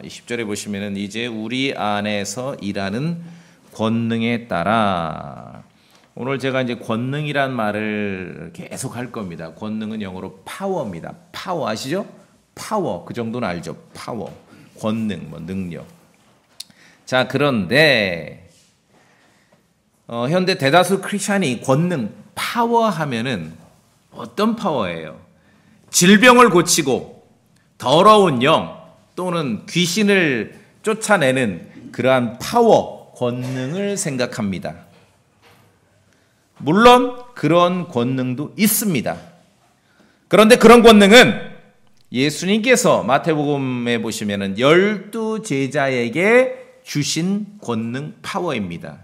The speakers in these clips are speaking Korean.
20절에 보시면은 이제 우리 안에서 일하는 권능에 따라. 오늘 제가 이제 권능이란 말을 계속 할 겁니다. 권능은 영어로 파워입니다. 파워 아시죠? 파워. 그 정도는 알죠? 파워. 권능, 능력. 자, 그런데 현대 대다수 크리스찬이 권능, 파워 하면은 어떤 파워예요? 질병을 고치고 더러운 영 또는 귀신을 쫓아내는 그러한 파워, 권능을 생각합니다. 물론 그런 권능도 있습니다. 그런데 그런 권능은 예수님께서 마태복음에 보시면은 12 제자에게 주신 권능 파워입니다.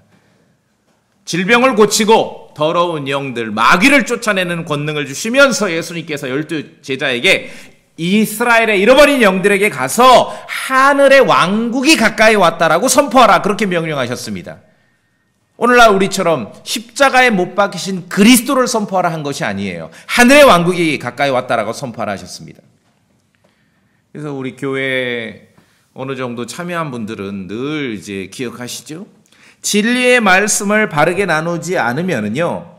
질병을 고치고 더러운 영들, 마귀를 쫓아내는 권능을 주시면서 예수님께서 12 제자에게 이스라엘의 잃어버린 영들에게 가서 하늘의 왕국이 가까이 왔다라고 선포하라, 그렇게 명령하셨습니다. 오늘날 우리처럼 십자가에 못 박히신 그리스도를 선포하라 한 것이 아니에요. 하늘의 왕국이 가까이 왔다라고 선포하라 하셨습니다. 그래서 우리 교회에 어느 정도 참여한 분들은 늘 이제 기억하시죠? 진리의 말씀을 바르게 나누지 않으면은요,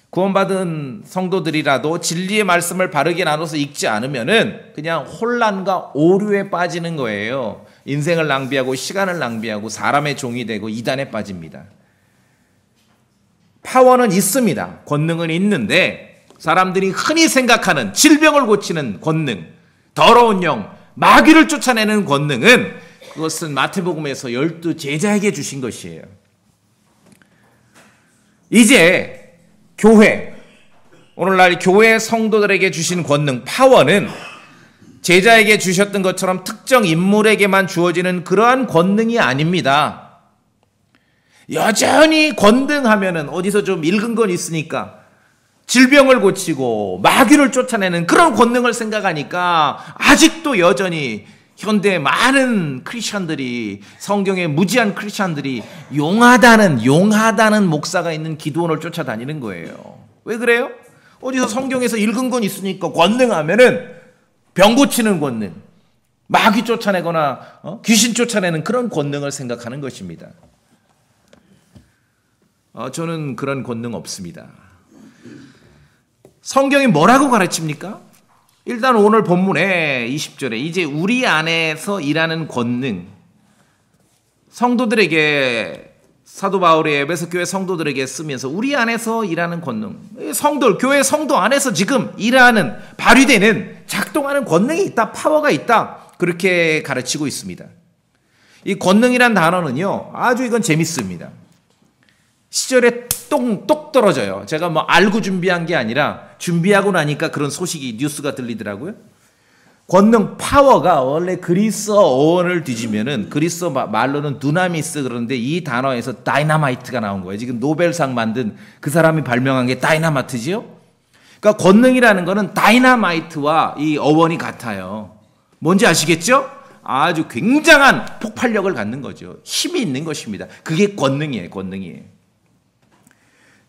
구원받은 성도들이라도 진리의 말씀을 바르게 나눠서 읽지 않으면은 그냥 혼란과 오류에 빠지는 거예요. 인생을 낭비하고 시간을 낭비하고 사람의 종이 되고 이단에 빠집니다. 파워는 있습니다. 권능은 있는데 사람들이 흔히 생각하는 질병을 고치는 권능, 더러운 영, 마귀를 쫓아내는 권능은 그것은 마태복음에서 12 제자에게 주신 것이에요. 이제 교회, 오늘날 교회 성도들에게 주신 권능, 파워는 제자에게 주셨던 것처럼 특정 인물에게만 주어지는 그러한 권능이 아닙니다. 여전히 권능하면은 어디서 좀 읽은 건 있으니까 질병을 고치고 마귀를 쫓아내는 그런 권능을 생각하니까 아직도 여전히 현대 많은 크리스천들이, 성경의 무지한 크리스천들이 용하다는 목사가 있는 기도원을 쫓아다니는 거예요. 왜 그래요? 어디서 성경에서 읽은 건 있으니까 권능하면은 병 고치는 권능, 마귀 쫓아내거나 귀신 쫓아내는 그런 권능을 생각하는 것입니다. 저는 그런 권능 없습니다. 성경이 뭐라고 가르칩니까? 일단 오늘 본문에 20절에 이제 우리 안에서 일하는 권능, 성도들에게, 사도 바울이 에베소 교회 성도들에게 쓰면서 우리 안에서 일하는 권능, 성도, 교회 성도 안에서 지금 일하는, 발휘되는, 작동하는 권능이 있다, 파워가 있다, 그렇게 가르치고 있습니다. 이 권능이란 단어는요, 아주 이건 재밌습니다. 시절에 똑 떨어져요. 제가 알고 준비한 게 아니라 준비하고 나니까 그런 소식이, 뉴스가 들리더라고요. 권능, 파워가 원래 그리스어 어원을 뒤지면은 그리스어 말로는 두나미스, 그런데 이 단어에서 다이나마이트가 나온 거예요. 지금 노벨상 만든 그 사람이 발명한 게 다이나마이트지요. 그러니까 권능이라는 거는 다이나마이트와 이 어원이 같아요. 뭔지 아시겠죠? 아주 굉장한 폭발력을 갖는 거죠. 힘이 있는 것입니다. 그게 권능이에요.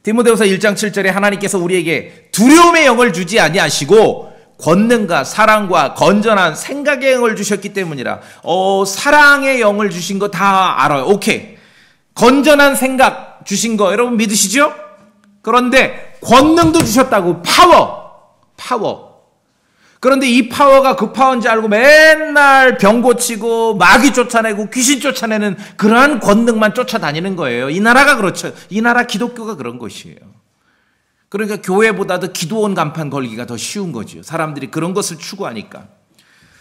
디모데후서 1장 7절에 하나님께서 우리에게 두려움의 영을 주지 아니하시고 권능과 사랑과 건전한 생각의 영을 주셨기 때문이라. 사랑의 영을 주신 거 다 알아요. 오케이. 건전한 생각 주신 거 여러분 믿으시죠? 그런데 권능도 주셨다고. 파워. 그런데 이 파워가 그 파워인지 알고 맨날 병 고치고 마귀 쫓아내고 귀신 쫓아내는 그러한 권능만 쫓아다니는 거예요. 이 나라가 그렇죠. 이 나라 기독교가 그런 것이에요. 그러니까 교회보다도 기도원 간판 걸기가 더 쉬운 거죠. 사람들이 그런 것을 추구하니까.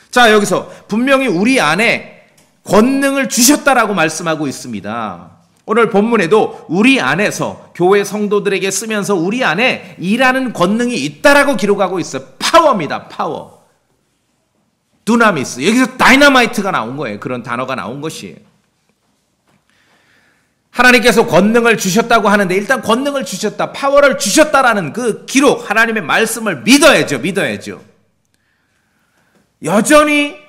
자, 여기서 분명히 우리 안에 권능을 주셨다라고 말씀하고 있습니다. 오늘 본문에도 우리 안에서 교회 성도들에게 쓰면서 우리 안에 일하는 권능이 있다라고 기록하고 있어요. 파워입니다. 파워. 두나미스. 여기서 다이너마이트가 나온 거예요. 그런 단어가 나온 것이에요. 하나님께서 권능을 주셨다고 하는데 일단 권능을 주셨다, 파워를 주셨다라는 그 기록, 하나님의 말씀을 믿어야죠. 여전히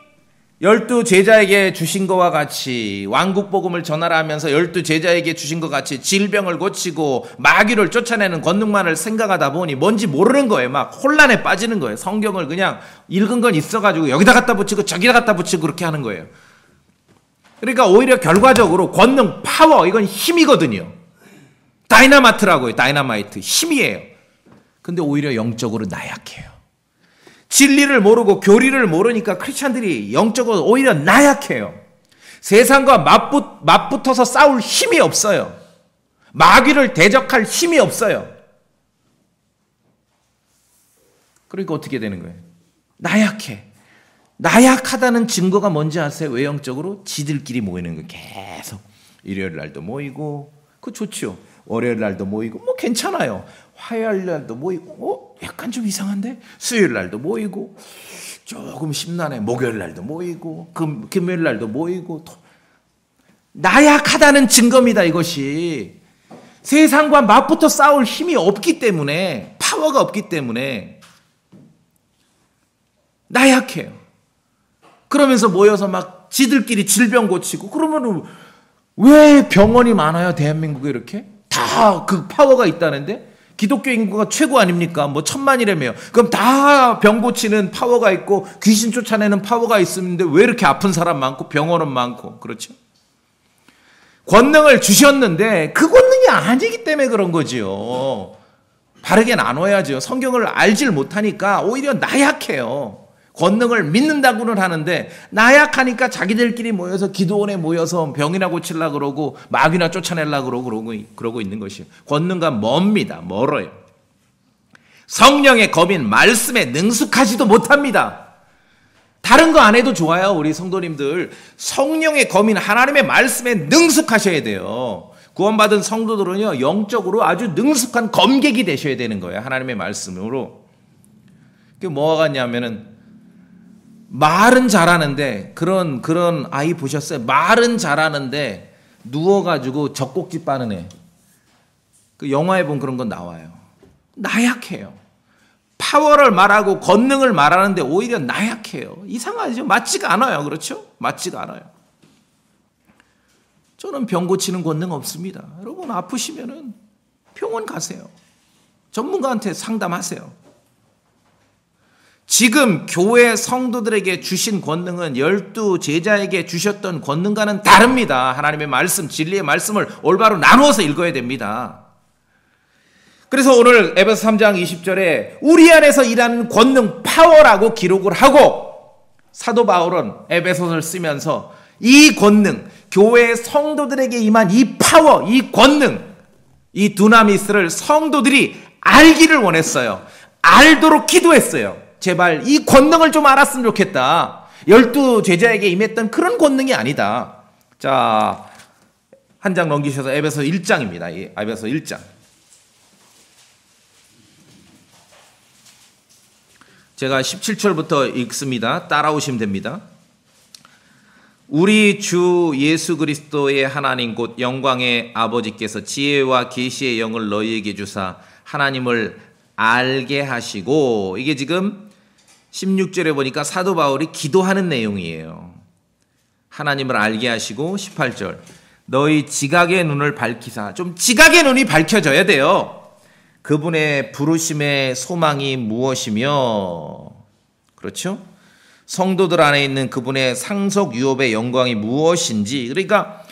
12 제자에게 주신 것과 같이 왕국 복음을 전하라 하면서 12 제자에게 주신 것 같이 질병을 고치고 마귀를 쫓아내는 권능만을 생각하다 보니 뭔지 모르는 거예요. 막 혼란에 빠지는 거예요. 성경을 그냥 읽은 건 있어가지고 여기다 갖다 붙이고 저기다 갖다 붙이고 그렇게 하는 거예요. 그러니까 오히려 결과적으로 권능, 파워, 이건 힘이거든요. 다이나마트라고요. 다이나마이트. 힘이에요. 근데 오히려 영적으로 나약해요. 진리를 모르고 교리를 모르니까 크리스찬들이 영적으로 오히려 나약해요. 세상과 맞붙어서 싸울 힘이 없어요. 마귀를 대적할 힘이 없어요. 그러니까 어떻게 되는 거예요? 나약해. 나약하다는 증거가 뭔지 아세요? 외형적으로 지들끼리 모이는 거예요. 계속 일요일 날도 모이고, 그거 좋죠. 월요일 날도 모이고, 뭐 괜찮아요. 화요일 날도 모이고, 약간 좀 이상한데? 수요일 날도 모이고, 조금 심란해. 목요일 날도 모이고, 금요일 날도 모이고. 나약하다는 증거입니다, 이것이. 세상과 맞붙어 싸울 힘이 없기 때문에, 파워가 없기 때문에 나약해요. 그러면서 모여서 막 지들끼리 질병 고치고, 그러면 왜 병원이 많아요, 대한민국에 이렇게? 다 그 파워가 있다는데? 기독교 인구가 최고 아닙니까? 뭐 1000만이라며요. 그럼 다 병 고치는 파워가 있고 귀신 쫓아내는 파워가 있는데 왜 이렇게 아픈 사람 많고 병원은 많고, 그렇죠? 권능을 주셨는데 그 권능이 아니기 때문에 그런 거지요. 바르게 나눠야죠. 성경을 알질 못하니까 오히려 나약해요. 권능을 믿는다고는 하는데 나약하니까 자기들끼리 모여서 기도원에 모여서 병이나 고치려고 그러고 마귀나 쫓아내려고 그러고 있는 것이에요. 권능과 멉니다. 멀어요. 성령의 검인 말씀에 능숙하지도 못합니다. 다른 거 안 해도 좋아요. 우리 성도님들 성령의 검인 하나님의 말씀에 능숙하셔야 돼요. 구원받은 성도들은요, 영적으로 아주 능숙한 검객이 되셔야 되는 거예요. 하나님의 말씀으로. 그게 뭐가 같냐면은 말은 잘하는데, 그런 아이 보셨어요? 말은 잘하는데 누워가지고 젖꼭지 빠는 애. 그 영화에 보면 그런 건 나와요. 나약해요. 파워를 말하고 권능을 말하는데 오히려 나약해요. 이상하죠? 맞지가 않아요. 그렇죠? 맞지가 않아요. 저는 병 고치는 권능 없습니다. 여러분 아프시면은 병원 가세요. 전문가한테 상담하세요. 지금 교회 성도들에게 주신 권능은 12 제자에게 주셨던 권능과는 다릅니다. 하나님의 말씀, 진리의 말씀을 올바로 나누어서 읽어야 됩니다. 그래서 오늘 에베소 3장 20절에 우리 안에서 일하는 권능, 파워라고 기록을 하고, 사도 바울은 에베소서를 쓰면서 이 권능, 교회 성도들에게 임한 이 파워, 이 권능, 이 두나미스를 성도들이 알기를 원했어요. 알도록 기도했어요. 제발 이 권능을 좀 알았으면 좋겠다. 12 제자에게 임했던 그런 권능이 아니다. 자, 한 장 넘기셔서 에베소 1장입니다. 에베소 1장. 제가 17절부터 읽습니다. 따라오시면 됩니다. 우리 주 예수 그리스도의 하나님 곧 영광의 아버지께서 지혜와 계시의 영을 너희에게 주사 하나님을 알게 하시고, 이게 지금 16절에 보니까 사도 바울이 기도하는 내용이에요. 하나님을 알게 하시고 18절 너희 지각의 눈을 밝히사, 좀 지각의 눈이 밝혀져야 돼요. 그분의 부르심의 소망이 무엇이며, 그렇죠? 성도들 안에 있는 그분의 상속 유업의 영광이 무엇인지. 그러니까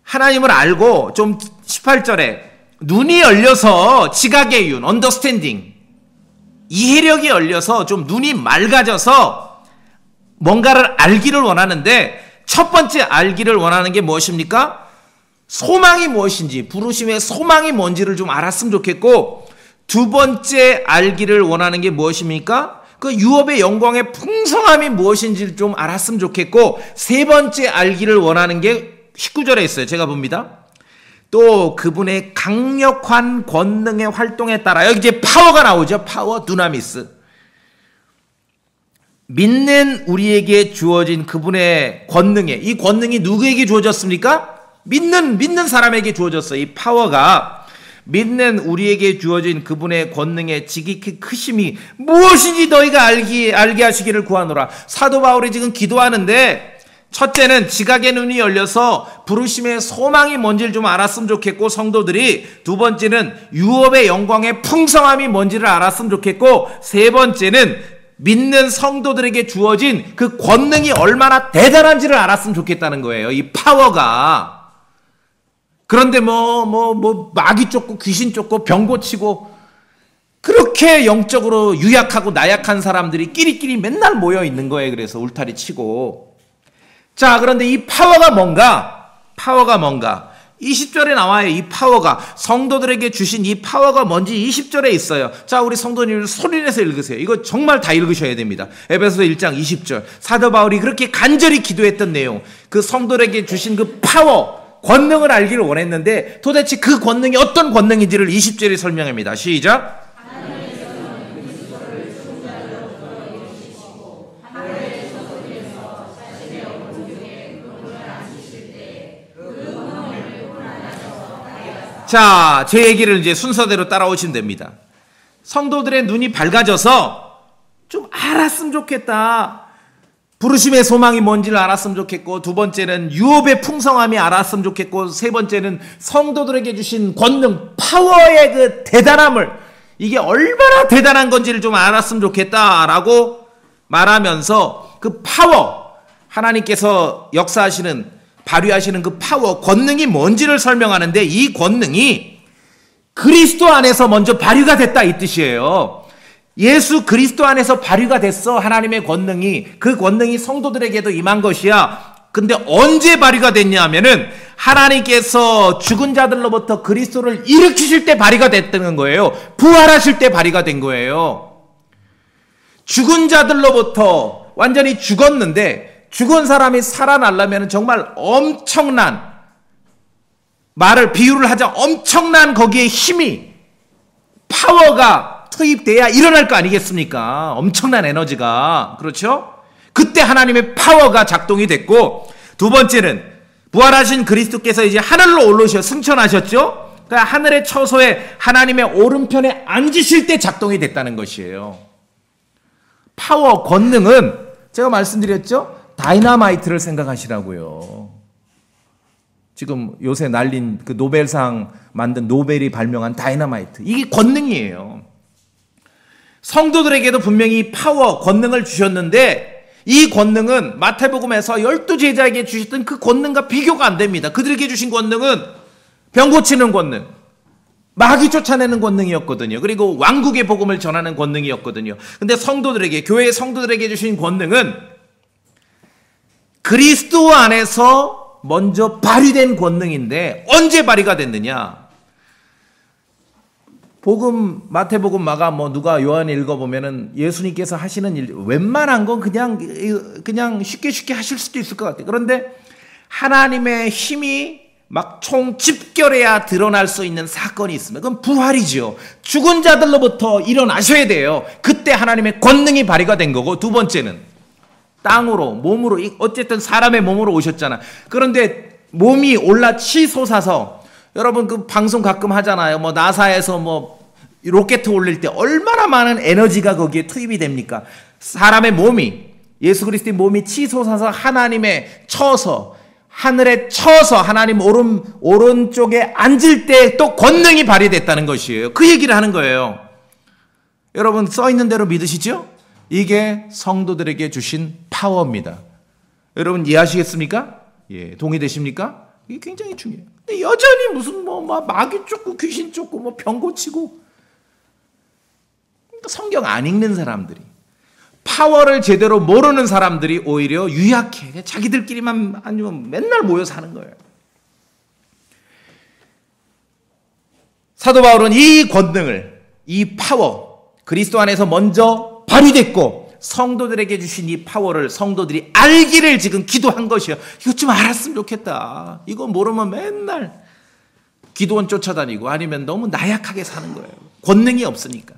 하나님을 알고 좀 18절에 눈이 열려서 지각의 윤, 언더스탠딩, 이해력이 열려서 좀 눈이 맑아져서 뭔가를 알기를 원하는데, 첫 번째 알기를 원하는 게 무엇입니까? 소망이 무엇인지, 부르심의 소망이 뭔지를 좀 알았으면 좋겠고, 두 번째 알기를 원하는 게 무엇입니까? 그 유업의 영광의 풍성함이 무엇인지를 좀 알았으면 좋겠고, 세 번째 알기를 원하는 게 19절에 있어요. 제가 봅니다. 또 그분의 강력한 권능의 활동에 따라, 여기 이제 파워가 나오죠. 파워, 두나미스. 믿는 우리에게 주어진 그분의 권능에, 이 권능이 누구에게 주어졌습니까? 믿는 사람에게 주어졌어요. 이 파워가 믿는 우리에게 주어진 그분의 권능의 지극히 크심이 무엇인지 너희가 알게 하시기를 구하노라. 사도 바울이 지금 기도하는데, 첫째는 지각의 눈이 열려서 부르심의 소망이 뭔지를 좀 알았으면 좋겠고, 성도들이. 두 번째는 유업의 영광의 풍성함이 뭔지를 알았으면 좋겠고, 세 번째는 믿는 성도들에게 주어진 그 권능이 얼마나 대단한지를 알았으면 좋겠다는 거예요. 이 파워가. 그런데 마귀 쫓고 귀신 쫓고 병 고치고 그렇게 영적으로 유약하고 나약한 사람들이 끼리끼리 맨날 모여 있는 거예요. 그래서 울타리 치고. 자, 그런데 이 파워가 뭔가? 20절에 나와요. 이 파워가. 성도들에게 주신 이 파워가 뭔지 20절에 있어요. 자, 우리 성도님들 소리내서 읽으세요. 이거 정말 다 읽으셔야 됩니다. 에베소서 1장 20절. 사도 바울이 그렇게 간절히 기도했던 내용. 그 성도들에게 주신 그 파워, 권능을 알기를 원했는데 도대체 그 권능이 어떤 권능인지를 20절에 설명합니다. 시작. 자, 제 얘기를 이제 순서대로 따라오시면 됩니다. 성도들의 눈이 밝아져서 좀 알았으면 좋겠다. 부르심의 소망이 뭔지를 알았으면 좋겠고, 두 번째는 유업의 풍성함이 알았으면 좋겠고, 세 번째는 성도들에게 주신 권능, 파워의 그 대단함을, 이게 얼마나 대단한 건지를 좀 알았으면 좋겠다라고 말하면서 그 파워, 하나님께서 역사하시는, 발휘하시는 그 파워, 권능이 뭔지를 설명하는데 이 권능이 그리스도 안에서 먼저 발휘가 됐다 이 뜻이에요. 예수 그리스도 안에서 발휘가 됐어. 하나님의 권능이. 그 권능이 성도들에게도 임한 것이야. 근데 언제 발휘가 됐냐 하면은 하나님께서 죽은 자들로부터 그리스도를 일으키실 때 발휘가 됐다는 거예요. 부활하실 때 발휘가 된 거예요. 죽은 자들로부터 완전히 죽었는데 죽은 사람이 살아나려면 정말 엄청난, 비유를 하자 엄청난 거기에 힘이, 파워가 투입돼야 일어날 거 아니겠습니까? 엄청난 에너지가. 그렇죠? 그때 하나님의 파워가 작동이 됐고, 두 번째는 부활하신 그리스도께서 이제 하늘로 올라오셔 승천하셨죠? 그러니까 하늘의 처소에 하나님의 오른편에 앉으실 때 작동이 됐다는 것이에요. 파워, 권능은 제가 말씀드렸죠? 다이너마이트를 생각하시라고요. 지금 요새 날린 그 노벨상 만든 노벨이 발명한 다이너마이트. 이게 권능이에요. 성도들에게도 분명히 파워, 권능을 주셨는데 이 권능은 마태복음에서 12제자에게 주셨던 그 권능과 비교가 안 됩니다. 그들에게 주신 권능은 병 고치는 권능, 마귀 쫓아내는 권능이었거든요. 그리고 왕국의 복음을 전하는 권능이었거든요. 근데 성도들에게, 교회 성도들에게 주신 권능은 그리스도 안에서 먼저 발휘된 권능인데 언제 발휘가 됐느냐? 복음, 마태복음, 마가, 누가 요한 읽어보면은 예수님께서 하시는 일, 웬만한 건 그냥 쉽게 하실 수도 있을 것 같아요. 그런데 하나님의 힘이 막 총집결해야 드러날 수 있는 사건이 있으면 그건 부활이죠. 죽은 자들로부터 일어나셔야 돼요. 그때 하나님의 권능이 발휘가 된 거고, 두 번째는 땅으로, 몸으로, 어쨌든 사람의 몸으로 오셨잖아. 그런데 몸이 올라 치솟아서, 여러분 그 방송 가끔 하잖아요. 나사에서 로켓 올릴 때 얼마나 많은 에너지가 거기에 투입이 됩니까? 사람의 몸이, 예수 그리스도의 몸이 치솟아서 하나님의 쳐서, 하늘에 쳐서 하나님 오른쪽에 앉을 때 또 권능이 발휘됐다는 것이에요. 그 얘기를 하는 거예요. 여러분 써 있는 대로 믿으시죠? 이게 성도들에게 주신 파워입니다. 여러분 이해하시겠습니까? 예, 동의되십니까? 이게 굉장히 중요해요. 근데 여전히 무슨 마귀 쫓고 귀신 쫓고 병 고치고, 성경 안 읽는 사람들이, 파워를 제대로 모르는 사람들이 오히려 유약해. 자기들끼리만 아니면 맨날 모여 사는 거예요. 사도 바울은 이 권능을, 이 파워, 그리스도 안에서 먼저 발휘됐고 성도들에게 주신 이 파워를 성도들이 알기를 지금 기도한 것이에요. 이것 좀 알았으면 좋겠다. 이거 모르면 맨날 기도원 쫓아다니고 아니면 너무 나약하게 사는 거예요. 권능이 없으니까.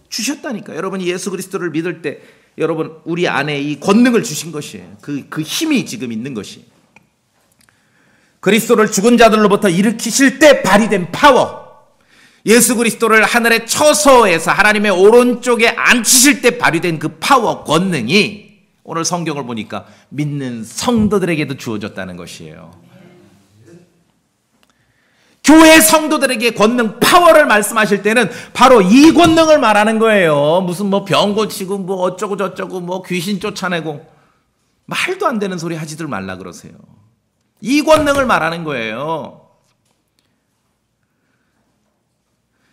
주셨다니까. 여러분이 예수 그리스도를 믿을 때 여러분 우리 안에 이 권능을 주신 것이에요. 그 힘이 지금 있는 것이. 그리스도를 죽은 자들로부터 일으키실 때 발휘된 파워. 예수 그리스도를 하늘의 처소에서 하나님의 오른쪽에 앉히실 때 발휘된 그 파워, 권능이 오늘 성경을 보니까 믿는 성도들에게도 주어졌다는 것이에요. 교회 성도들에게 권능, 파워를 말씀하실 때는 바로 이 권능을 말하는 거예요. 무슨 뭐 병 고치고 뭐 어쩌고 저쩌고 뭐 귀신 쫓아내고 말도 안 되는 소리 하지들 말라 그러세요. 이 권능을 말하는 거예요.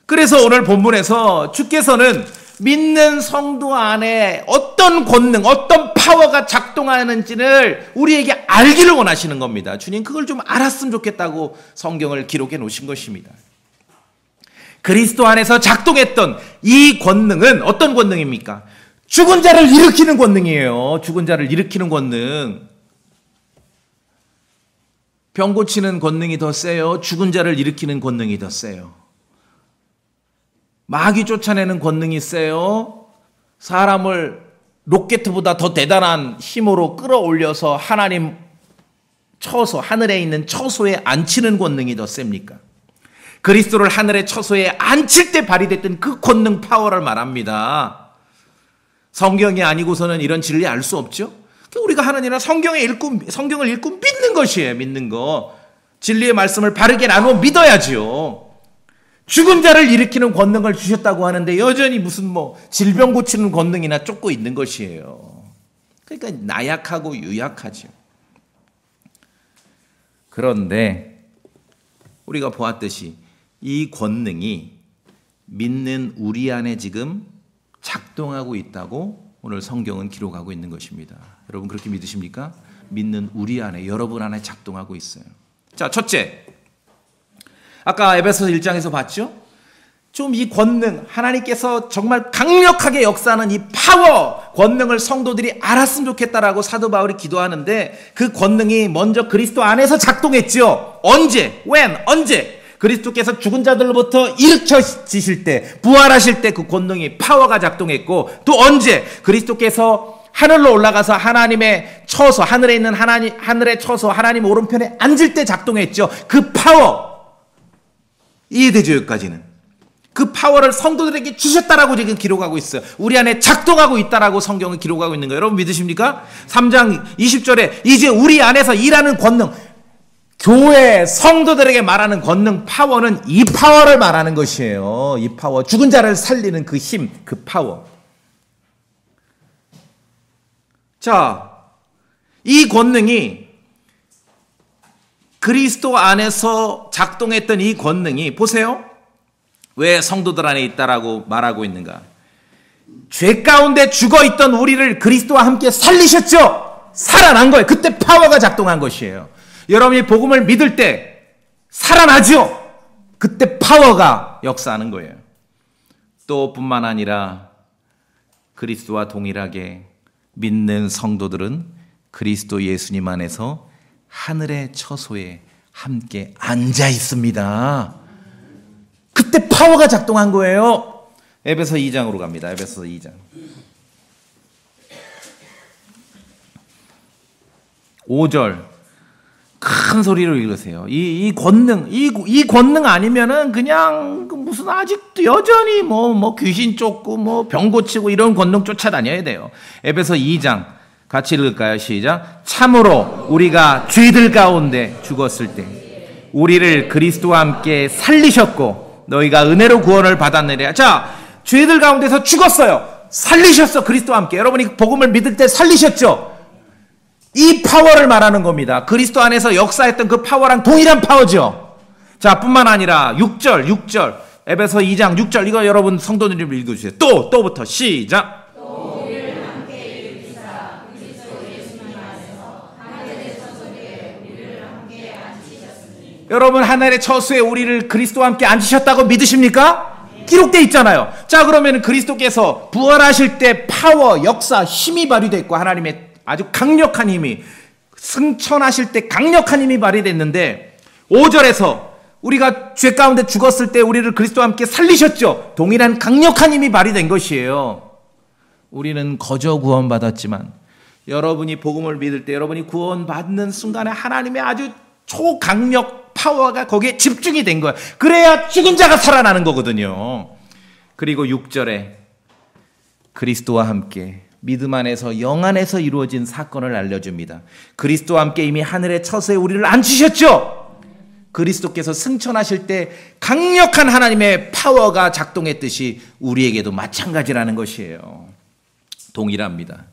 그래서 오늘 본문에서 주께서는 믿는 성도 안에 어떤 권능, 어떤 파워가 작동하는지를 우리에게 알기를 원하시는 겁니다. 주님 그걸 좀 알았으면 좋겠다고 성경을 기록해 놓으신 것입니다. 그리스도 안에서 작동했던 이 권능은 어떤 권능입니까? 죽은 자를 일으키는 권능이에요. 죽은 자를 일으키는 권능. 병 고치는 권능이 더 세요? 죽은 자를 일으키는 권능이 더 세요? 마귀 쫓아내는 권능이 세요? 사람을 로켓보다 더 대단한 힘으로 끌어올려서 하나님 처소, 하늘에 있는 처소에 앉히는 권능이 더 셉니까? 그리스도를 하늘의 처소에 앉힐 때 발휘됐던 그 권능 파워를 말합니다. 성경이 아니고서는 이런 진리 알 수 없죠? 우리가 하는 일은 성경을 읽고 믿는 것이에요. 믿는 거. 진리의 말씀을 바르게 나누어 믿어야지요. 죽은 자를 일으키는 권능을 주셨다고 하는데 여전히 무슨 뭐 질병 고치는 권능이나 쫓고 있는 것이에요. 그러니까 나약하고 유약하죠. 그런데 우리가 보았듯이 이 권능이 믿는 우리 안에 지금 작동하고 있다고 오늘 성경은 기록하고 있는 것입니다. 여러분 그렇게 믿으십니까? 믿는 우리 안에, 여러분 안에 작동하고 있어요. 자, 첫째. 아까 에베소서 1장에서 봤죠? 좀 이 권능, 하나님께서 정말 강력하게 역사하는 이 파워, 권능을 성도들이 알았으면 좋겠다라고 사도 바울이 기도하는데 그 권능이 먼저 그리스도 안에서 작동했죠. 언제? 언제? 그리스도께서 죽은 자들로부터 일으켜지실 때, 부활하실 때 그 권능이, 파워가 작동했고 또 언제? 그리스도께서 하늘로 올라가서 하나님의 처소, 하늘에 있는 하늘의 처소, 하나님 오른편에 앉을 때 작동했죠. 그 파워. 이해되죠? 여기까지는. 그 파워를 성도들에게 주셨다라고 지금 기록하고 있어요. 우리 안에 작동하고 있다라고 성경은 기록하고 있는 거예요. 여러분 믿으십니까? 3장 20절에 이제 우리 안에서 일하는 권능, 교회 성도들에게 말하는 권능, 파워는 이 파워를 말하는 것이에요. 이 파워, 죽은 자를 살리는 그 힘, 그 파워. 자, 이 권능이 그리스도 안에서 작동했던 이 권능이 보세요. 왜 성도들 안에 있다라고 말하고 있는가? 죄 가운데 죽어있던 우리를 그리스도와 함께 살리셨죠? 살아난 거예요. 그때 파워가 작동한 것이에요. 여러분이 복음을 믿을 때 살아나죠? 그때 파워가 역사하는 거예요. 또 뿐만 아니라 그리스도와 동일하게 믿는 성도들은 그리스도 예수님 안에서 하늘의 처소에 함께 앉아 있습니다. 그때 파워가 작동한 거예요. 에베소 2장으로 갑니다. 에베소 2장. 5절. 큰 소리로 읽으세요. 이 권능 아니면은 그냥 무슨 아직도 여전히 뭐 귀신 쫓고 뭐 병 고치고 이런 권능 쫓아다녀야 돼요. 에베소 2장 같이 읽을까요? 시작. 참으로 우리가 죄들 가운데 죽었을 때 우리를 그리스도와 함께 살리셨고 너희가 은혜로 구원을 받았느니라. 자, 죄들 가운데서 죽었어요. 살리셨어. 그리스도와 함께. 여러분이 복음을 믿을 때 살리셨죠? 이 파워를 말하는 겁니다. 그리스도 안에서 역사했던 그 파워랑 동일한 파워죠. 자, 뿐만 아니라 6절. 에베소 2장 6절. 이거 여러분 성도님 읽어주세요. 또부터 시작. 또 우리를 함께 일으키사 그리스도 예수님 안에서 하늘의 처소에 우리를 함께 앉히셨으니. 여러분 하늘의 처소에 우리를 그리스도와 함께 앉히셨다고 믿으십니까? 기록되어 있잖아요. 자, 그러면 그리스도께서 부활하실 때 파워, 역사, 힘이 발휘됐고 하나님의 아주 강력한 힘이 승천하실 때 강력한 힘이 발휘됐는데 5절에서 우리가 죄 가운데 죽었을 때 우리를 그리스도와 함께 살리셨죠. 동일한 강력한 힘이 발휘된 것이에요. 우리는 거저 구원받았지만 여러분이 복음을 믿을 때 여러분이 구원받는 순간에 하나님의 아주 초강력 파워가 거기에 집중이 된 거예요. 그래야 죽은 자가 살아나는 거거든요. 그리고 6절에 그리스도와 함께 믿음 안에서 영 안에서 이루어진 사건을 알려줍니다. 그리스도와 함께 이미 하늘의 처소에 우리를 앉히셨죠. 그리스도께서 승천하실 때 강력한 하나님의 파워가 작동했듯이 우리에게도 마찬가지라는 것이에요. 동일합니다.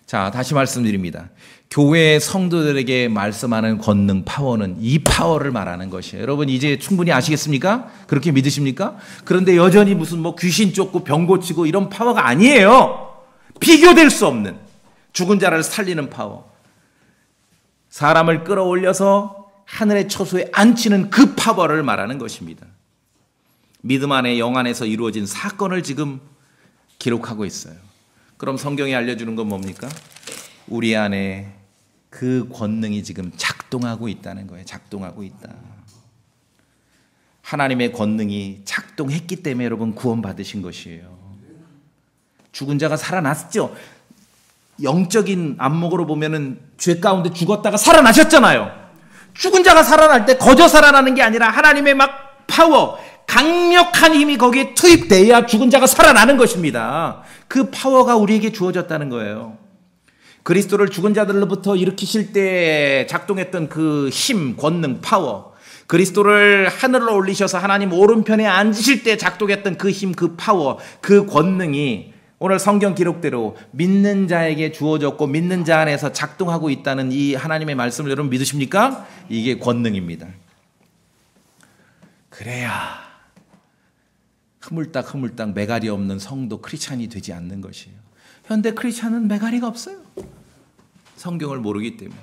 자, 다시 말씀드립니다. 교회 성도들에게 말씀하는 권능, 파워는 이 파워를 말하는 것이에요. 여러분 이제 충분히 아시겠습니까? 그렇게 믿으십니까? 그런데 여전히 무슨 뭐 귀신 쫓고 병 고치고 이런 파워가 아니에요. 비교될 수 없는 죽은 자를 살리는 파워. 사람을 끌어올려서 하늘의 처소에 앉히는 그 파워를 말하는 것입니다. 믿음 안에 영 안에서 이루어진 사건을 지금 기록하고 있어요. 그럼 성경이 알려주는 건 뭡니까? 우리 안에 그 권능이 지금 작동하고 있다는 거예요. 작동하고 있다. 하나님의 권능이 작동했기 때문에 여러분 구원받으신 것이에요. 죽은 자가 살아났죠. 영적인 안목으로 보면은 죄 가운데 죽었다가 살아나셨잖아요. 죽은 자가 살아날 때 거저 살아나는 게 아니라 하나님의 막 파워, 강력한 힘이 거기에 투입돼야 죽은 자가 살아나는 것입니다. 그 파워가 우리에게 주어졌다는 거예요. 그리스도를 죽은 자들로부터 일으키실 때 작동했던 그 힘, 권능, 파워, 그리스도를 하늘로 올리셔서 하나님 오른편에 앉으실 때 작동했던 그 힘, 그 파워, 그 권능이 오늘 성경 기록대로 믿는 자에게 주어졌고 믿는 자 안에서 작동하고 있다는 이 하나님의 말씀을 여러분 믿으십니까? 이게 권능입니다. 그래야 흐물딱 매갈이 없는 성도 크리스찬이 되지 않는 것이에요. 현대 크리스찬은 매갈이가 없어요. 성경을 모르기 때문에.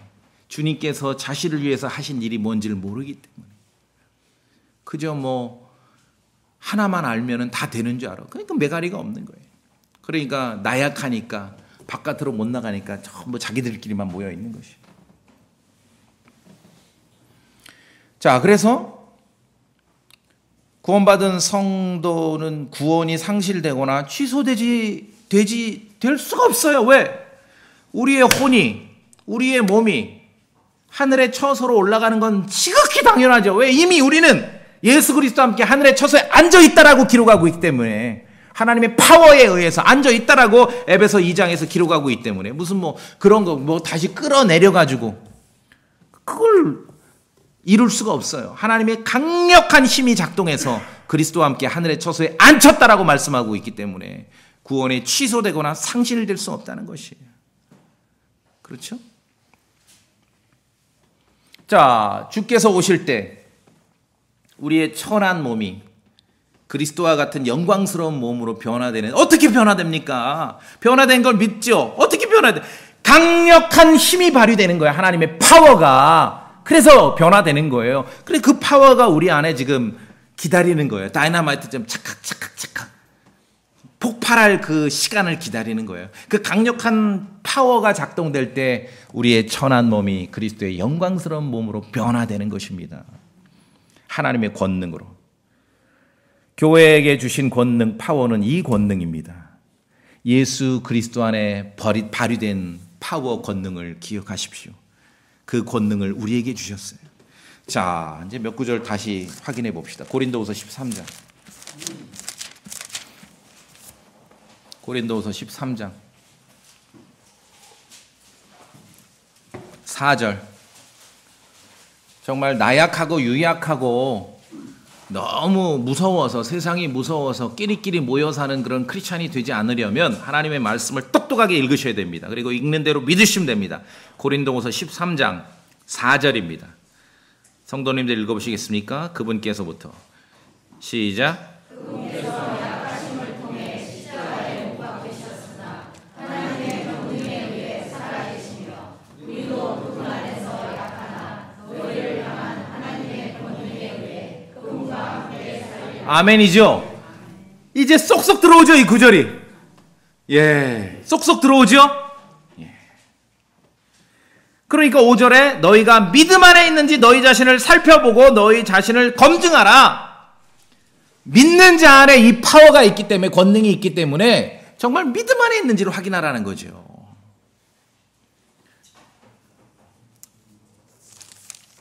주님께서 자신을 위해서 하신 일이 뭔지를 모르기 때문에. 그저 뭐 하나만 알면은 다 되는 줄 알아. 그러니까 매갈이가 없는 거예요. 그러니까 나약하니까 바깥으로 못 나가니까 전부 자기들끼리만 모여 있는 것이에요. 자, 그래서 구원받은 성도는 구원이 상실되거나 될 수가 없어요. 왜? 우리의 혼이, 우리의 몸이 하늘의 처소로 올라가는 건 지극히 당연하죠. 왜? 이미 우리는 예수 그리스도와 함께 하늘의 처소에 앉아 있다라고 기록하고 있기 때문에, 하나님의 파워에 의해서 앉아 있다라고 에베소 2장에서 기록하고 있기 때문에, 무슨 뭐 그런 거 뭐 다시 끌어내려 가지고 그걸 이룰 수가 없어요. 하나님의 강력한 힘이 작동해서 그리스도와 함께 하늘의 처소에 앉혔다라고 말씀하고 있기 때문에 구원이 취소되거나 상실될 수 없다는 것이에요. 그렇죠? 자, 주께서 오실 때 우리의 천한 몸이 그리스도와 같은 영광스러운 몸으로 변화되는, 어떻게 변화됩니까? 변화된 걸 믿죠? 어떻게 변화돼? 강력한 힘이 발휘되는 거예요. 하나님의 파워가. 그래서 변화되는 거예요. 그래서 그 파워가 우리 안에 지금 기다리는 거예요. 다이너마이트처럼 착각 폭발할 그 시간을 기다리는 거예요. 그 강력한 파워가 작동될 때 우리의 천한 몸이 그리스도의 영광스러운 몸으로 변화되는 것입니다. 하나님의 권능으로. 교회에게 주신 권능, 파워는 이 권능입니다. 예수 그리스도 안에 발휘된 파워 권능을 기억하십시오. 그 권능을 우리에게 주셨어요. 자, 이제 몇 구절 다시 확인해 봅시다. 고린도후서 13장. 고린도후서 13장 4절. 정말 나약하고 유약하고 너무 무서워서, 세상이 무서워서 끼리끼리 모여 사는 그런 크리스찬이 되지 않으려면 하나님의 말씀을 똑똑하게 읽으셔야 됩니다. 그리고 읽는 대로 믿으시면 됩니다. 고린도후서 13장 4절입니다. 성도님들 읽어보시겠습니까? 그분께서부터. 시작. 아멘이죠. 이제 쏙쏙 들어오죠, 이 구절이. 예, 쏙쏙 들어오죠. 예. 그러니까 5절에 너희가 믿음 안에 있는지 너희 자신을 살펴보고 너희 자신을 검증하라. 믿는 자 안에 이 파워가 있기 때문에, 권능이 있기 때문에 정말 믿음 안에 있는지를 확인하라는 거죠.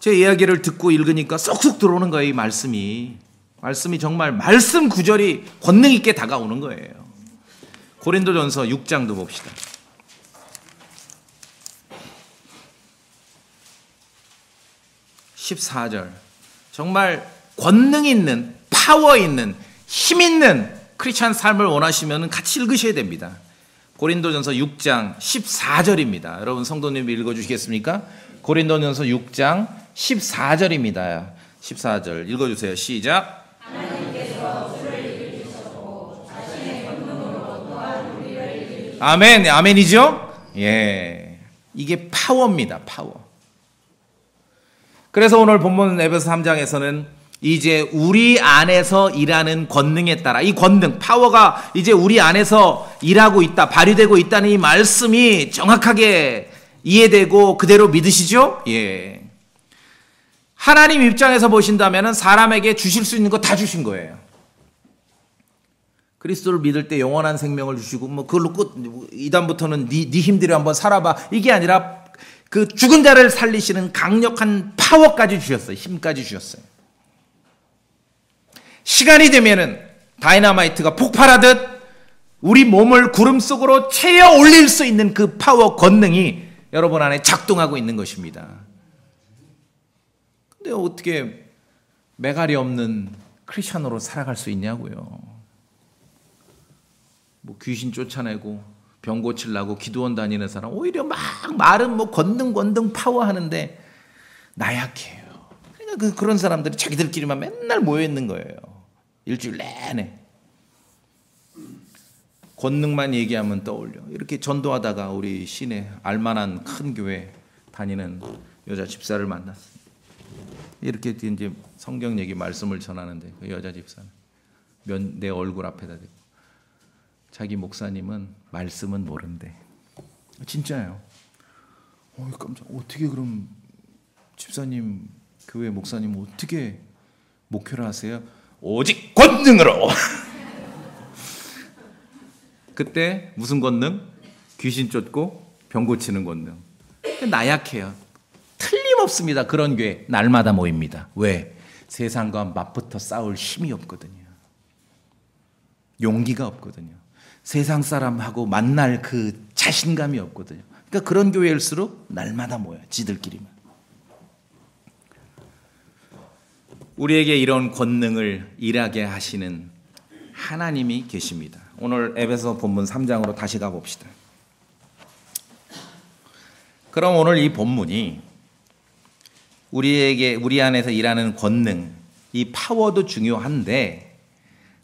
제 이야기를 듣고 읽으니까 쏙쏙 들어오는 거예요, 이 말씀이. 말씀이 정말 말씀 구절이 권능 있게 다가오는 거예요. 고린도전서 6장도 봅시다. 14절. 정말 권능 있는, 파워 있는, 힘 있는 크리스찬 삶을 원하시면 같이 읽으셔야 됩니다. 고린도전서 6장 14절입니다. 여러분 성도님 읽어주시겠습니까? 고린도전서 6장 14절입니다. 14절 읽어주세요. 시작. 아멘. 아멘이죠? 예. 이게 파워입니다. 파워. 그래서 오늘 본문 에베소 3장에서는 이제 우리 안에서 일하는 권능에 따라 이 권능, 파워가 이제 우리 안에서 일하고 있다, 발휘되고 있다는 이 말씀이 정확하게 이해되고 그대로 믿으시죠? 예. 하나님 입장에서 보신다면 사람에게 주실 수 있는 거 다 주신 거예요. 그리스도를 믿을 때 영원한 생명을 주시고 뭐 그걸로 끝, 이다음부터는 네 힘대로 한번 살아봐. 이게 아니라 그 죽은 자를 살리시는 강력한 파워까지 주셨어요. 힘까지 주셨어요. 시간이 되면은 다이너마이트가 폭발하듯 우리 몸을 구름 속으로 채워 올릴 수 있는 그 파워 권능이 여러분 안에 작동하고 있는 것입니다. 근데 어떻게 매갈이 없는 크리스천으로 살아갈 수 있냐고요. 뭐 귀신 쫓아내고 병 고치려고 기도원 다니는 사람 오히려 막 말은 뭐 권능 파워 하는데 나약해요. 그러니까 그런 사람들이 자기들끼리만 맨날 모여 있는 거예요. 일주일 내내 권능만 얘기하면 떠올려. 이렇게 전도하다가 우리 시내 알만한 큰 교회 다니는 여자 집사를 만났어요. 이렇게 이제 성경 얘기 말씀을 전하는데 그 여자 집사는 내 얼굴 앞에다 대고 자기 목사님은 말씀은 모른대. 진짜예요. 깜짝. 어떻게 그럼 집사님 교회 목사님 어떻게 목회를 하세요? 오직 권능으로. 그때 무슨 권능? 귀신 쫓고 병 고치는 권능. 나약해요. 틀림없습니다. 그런 교회 날마다 모입니다. 왜? 세상과 맞붙어 싸울 힘이 없거든요. 용기가 없거든요. 세상 사람하고 만날 그 자신감이 없거든요. 그러니까 그런 교회일수록 날마다 모여요. 지들끼리만. 우리에게 이런 권능을 일하게 하시는 하나님이 계십니다. 오늘 에베소 본문 3장으로 다시 가봅시다. 그럼 오늘 이 본문이 우리 안에서 일하는 권능, 이 파워도 중요한데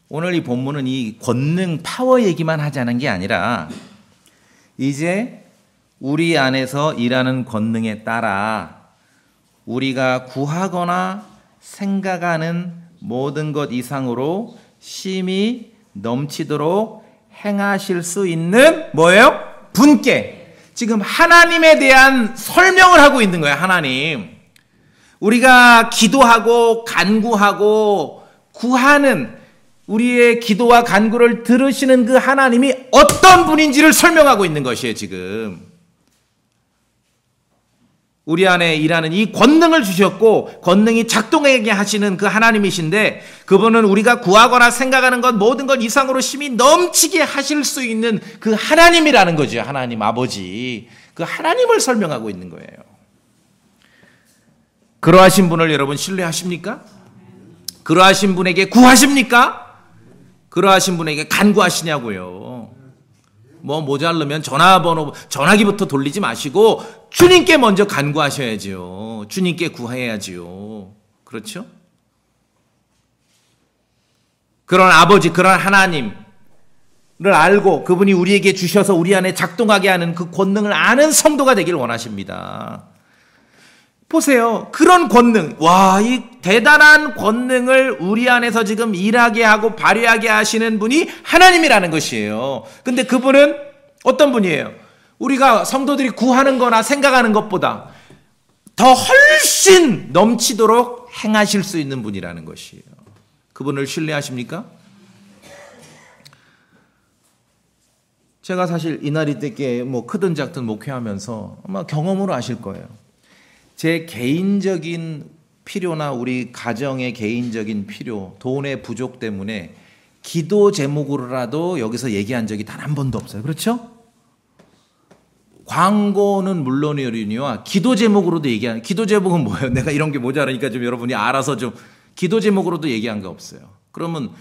오늘 이 본문은 이 권능 파워 얘기만 하자는 게 아니라 이제 우리 안에서 일하는 권능에 따라 우리가 구하거나 생각하는 모든 것 이상으로 심히 넘치도록 행하실 수 있는 뭐예요? 분께. 지금 하나님에 대한 설명을 하고 있는 거예요. 하나님. 우리가 기도하고 간구하고 구하는 우리의 기도와 간구를 들으시는 그 하나님이 어떤 분인지를 설명하고 있는 것이에요. 지금 우리 안에 일하는 이 권능을 주셨고 권능이 작동하게 하시는 그 하나님이신데 그분은 우리가 구하거나 생각하는 것 모든 것 이상으로 심히 넘치게 하실 수 있는 그 하나님이라는 거죠. 하나님 아버지. 그 하나님을 설명하고 있는 거예요. 그러하신 분을 여러분 신뢰하십니까? 그러하신 분에게 구하십니까? 그러하신 분에게 간구하시냐고요. 뭐 모자르면 전화기부터 돌리지 마시고 주님께 먼저 간구하셔야죠. 주님께 구해야지요. 그렇죠? 그런 아버지, 그런 하나님을 알고 그분이 우리에게 주셔서 우리 안에 작동하게 하는 그 권능을 아는 성도가 되길 원하십니다. 보세요. 그런 권능, 이 대단한 권능을 우리 안에서 지금 일하게 하고 발휘하게 하시는 분이 하나님이라는 것이에요. 근데 그분은 어떤 분이에요? 우리가 성도들이 구하는 거나 생각하는 것보다 더 훨씬 넘치도록 행하실 수 있는 분이라는 것이에요. 그분을 신뢰하십니까? 제가 사실 이날이 때께 크든 작든 목회하면서 아마 경험으로 아실 거예요. 제 개인적인 필요나 우리 가정의 개인적인 필요, 돈의 부족 때문에 기도 제목으로라도 여기서 얘기한 적이 단 한 번도 없어요. 그렇죠? 광고는 물론이거니와 기도 제목으로도 얘기하는, 기도 제목은 뭐예요? 내가 이런 게 모자라니까 좀 여러분이 알아서 좀, 기도 제목으로도 얘기한 게 없어요. 그러면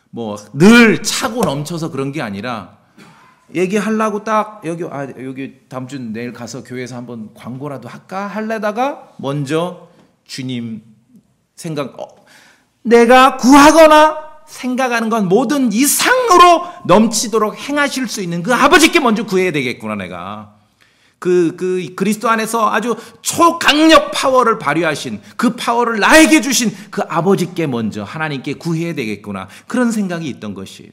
뭐 늘 차고 넘쳐서 그런 게 아니라 얘기하려고 딱 여기 다음 주 내일 가서 교회에서 한번 광고라도 할까 하려다가 먼저 주님 생각, 내가 구하거나 생각하는 건 모든 이상으로 넘치도록 행하실 수 있는 그 아버지께 먼저 구해야 되겠구나. 내가 그 그리스도 안에서 아주 초강력 파워를 발휘하신, 그 파워를 나에게 주신 그 아버지께 먼저 하나님께 구해야 되겠구나. 그런 생각이 있던 것이에요.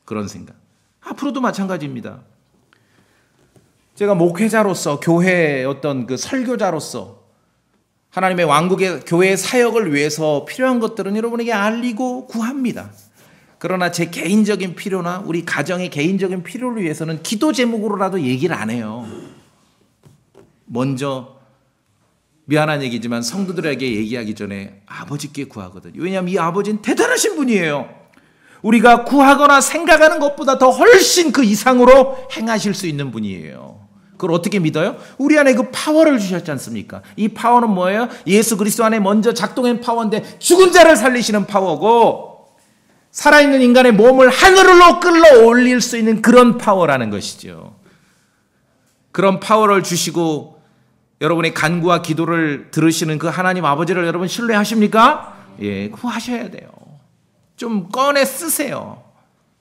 그런 생각. 앞으로도 마찬가지입니다. 제가 목회자로서, 교회의 어떤 그 설교자로서 하나님의 왕국의 교회의 사역을 위해서 필요한 것들은 여러분에게 알리고 구합니다. 그러나 제 개인적인 필요나 우리 가정의 개인적인 필요를 위해서는 기도 제목으로라도 얘기를 안 해요. 먼저 미안한 얘기지만 성도들에게 얘기하기 전에 아버지께 구하거든요. 왜냐하면 이 아버지는 대단하신 분이에요. 우리가 구하거나 생각하는 것보다 더 훨씬 그 이상으로 행하실 수 있는 분이에요. 그걸 어떻게 믿어요? 우리 안에 그 파워를 주셨지 않습니까? 이 파워는 뭐예요? 예수 그리스도 안에 먼저 작동한 파워인데 죽은 자를 살리시는 파워고 살아있는 인간의 몸을 하늘로 끌어올릴 수 있는 그런 파워라는 것이죠. 그런 파워를 주시고 여러분의 간구와 기도를 들으시는 그 하나님 아버지를 여러분 신뢰하십니까? 예, 그거 하셔야 돼요. 좀 꺼내 쓰세요.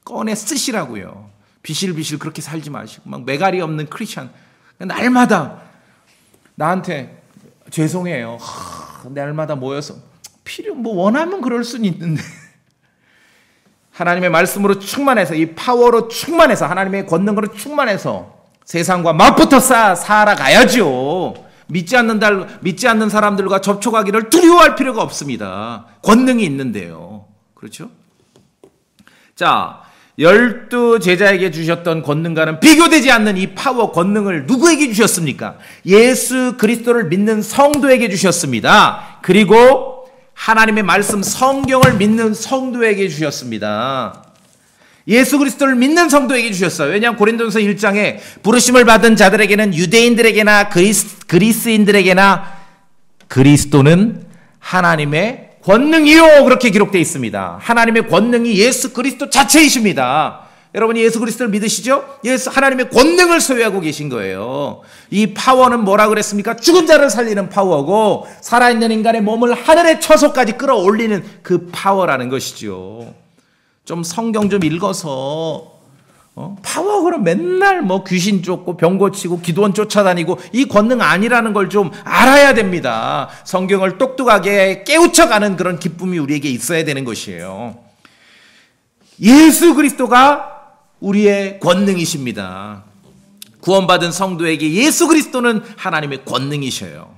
꺼내 쓰시라고요. 비실비실 그렇게 살지 마시고 막 매갈이 없는 크리스찬 날마다 나한테 죄송해요. 날마다 모여서 뭐 원하면 그럴 수는 있는데 하나님의 말씀으로 충만해서 이 파워로 충만해서 하나님의 권능으로 충만해서 세상과 맞붙어 살아가야죠. 믿지 않는 사람들과 접촉하기를 두려워할 필요가 없습니다. 권능이 있는데요. 그렇죠? 자, 12 제자에게 주셨던 권능과는 비교되지 않는 이 파워 권능을 누구에게 주셨습니까? 예수 그리스도를 믿는 성도에게 주셨습니다. 그리고 하나님의 말씀 성경을 믿는 성도에게 주셨습니다. 예수 그리스도를 믿는 성도에게 주셨어요. 왜냐하면 고린도전서 1장에 부르심을 받은 자들에게는 유대인들에게나 그리스인들에게나 그리스도는 하나님의 권능이요 그렇게 기록되어 있습니다. 하나님의 권능이 예수 그리스도 자체이십니다. 여러분이 예수 그리스도를 믿으시죠? 하나님의 권능을 소유하고 계신 거예요. 이 파워는 뭐라 그랬습니까? 죽은 자를 살리는 파워고 살아있는 인간의 몸을 하늘의 처소까지 끌어올리는 그 파워라는 것이죠. 좀 성경 좀 읽어서 파워 그럼 맨날 뭐 귀신 쫓고 병 고치고 기도원 쫓아다니고 이 권능 아니라는 걸 좀 알아야 됩니다. 성경을 똑똑하게 깨우쳐가는 그런 기쁨이 우리에게 있어야 되는 것이에요. 예수 그리스도가 우리의 권능이십니다. 구원받은 성도에게 예수 그리스도는 하나님의 권능이셔요.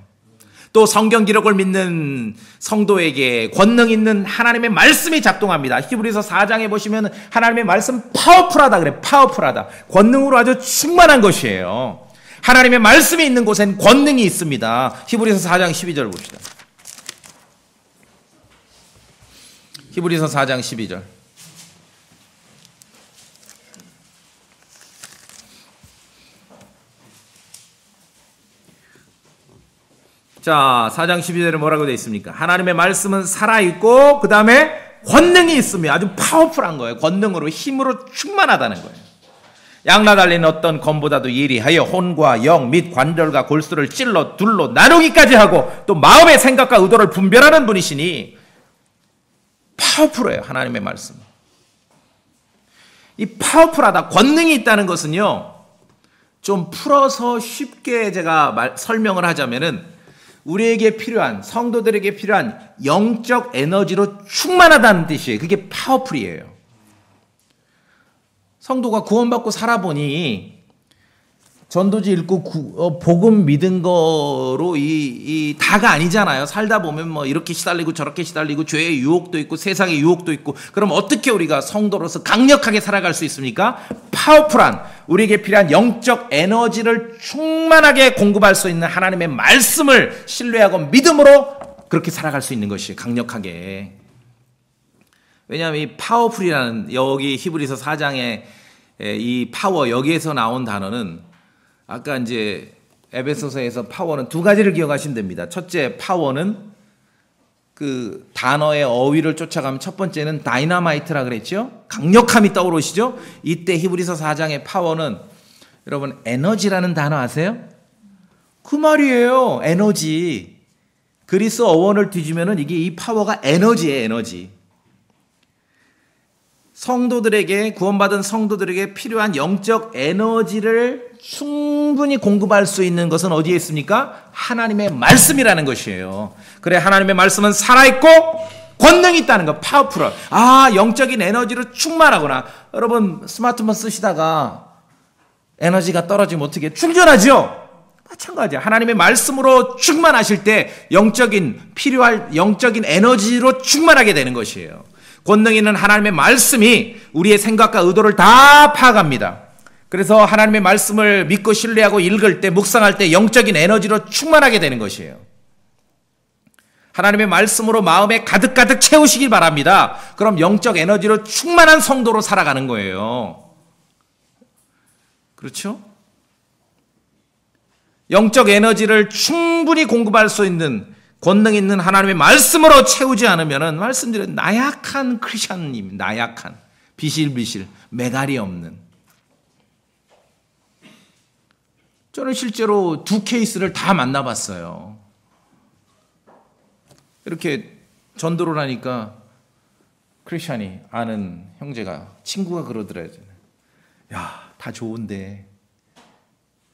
또 성경 기록을 믿는 성도에게 권능 있는 하나님의 말씀이 작동합니다. 히브리서 4장에 보시면 하나님의 말씀 파워풀하다 그래. 파워풀하다. 권능으로 아주 충만한 것이에요. 하나님의 말씀이 있는 곳엔 권능이 있습니다. 히브리서 4장 12절 봅시다. 히브리서 4장 12절. 자, 4장 12절에 뭐라고 되어 있습니까? 하나님의 말씀은 살아있고 그 다음에 권능이 있으며 아주 파워풀한 거예요. 권능으로 힘으로 충만하다는 거예요. 양나 달린 어떤 검보다도 예리하여 혼과 영 및 관절과 골수를 찔러 둘로 나누기까지 하고 또 마음의 생각과 의도를 분별하는 분이시니 파워풀해요. 하나님의 말씀. 이 파워풀하다, 권능이 있다는 것은요, 좀 풀어서 쉽게 제가 설명을 하자면은 우리에게 필요한, 성도들에게 필요한 영적 에너지로 충만하다는 뜻이에요. 그게 파워풀이에요. 성도가 구원받고 살아보니 전도지 읽고 복음 믿은 거로 이 다가 아니잖아요. 살다 보면 뭐 이렇게 시달리고 저렇게 시달리고 죄의 유혹도 있고 세상의 유혹도 있고, 그럼 어떻게 우리가 성도로서 강력하게 살아갈 수 있습니까? 파워풀한, 우리에게 필요한 영적 에너지를 충만하게 공급할 수 있는 하나님의 말씀을 신뢰하고 믿음으로 그렇게 살아갈 수 있는 것이 강력하게. 왜냐하면 이 파워풀이라는, 여기 히브리서 4장의 이 파워, 여기에서 나온 단어는 아까 이제 에베소서에서 파워는 두 가지를 기억하시면 됩니다. 첫째, 파워는 그 단어의 어휘를 쫓아가면 첫 번째는 다이나마이트라 그랬죠. 강력함이 떠오르시죠. 이때 히브리서 4장의 파워는 여러분 에너지라는 단어 아세요? 그 말이에요. 에너지. 그리스 어원을 뒤지면은 이게 이 파워가 에너지예요. 에너지. 성도들에게 구원받은 성도들에게 필요한 영적 에너지를 충분히 공급할 수 있는 것은 어디에 있습니까? 하나님의 말씀이라는 것이에요. 그래 하나님의 말씀은 살아있고 권능이 있다는 거. 파워풀한. 영적인 에너지로 충만하구나. 여러분 스마트폰 쓰시다가 에너지가 떨어지면 어떻게 충전하죠? 마찬가지야. 하나님의 말씀으로 충만하실 때 필요할 영적인 에너지로 충만하게 되는 것이에요. 권능 있는 하나님의 말씀이 우리의 생각과 의도를 다 파악합니다. 그래서 하나님의 말씀을 믿고 신뢰하고 읽을 때, 묵상할 때 영적인 에너지로 충만하게 되는 것이에요. 하나님의 말씀으로 마음에 가득가득 채우시길 바랍니다. 그럼 영적 에너지로 충만한 성도로 살아가는 거예요. 그렇죠? 영적 에너지를 충분히 공급할 수 있는 권능 있는 하나님의 말씀으로 채우지 않으면 말씀드린 나약한 크리스천님, 나약한 비실비실 메갈이 없는. 저는 실제로 두 케이스를 다 만나봤어요. 이렇게 전도를 하니까 크리스천이 아는 형제가 친구가 그러더라고요. 야, 다 좋은데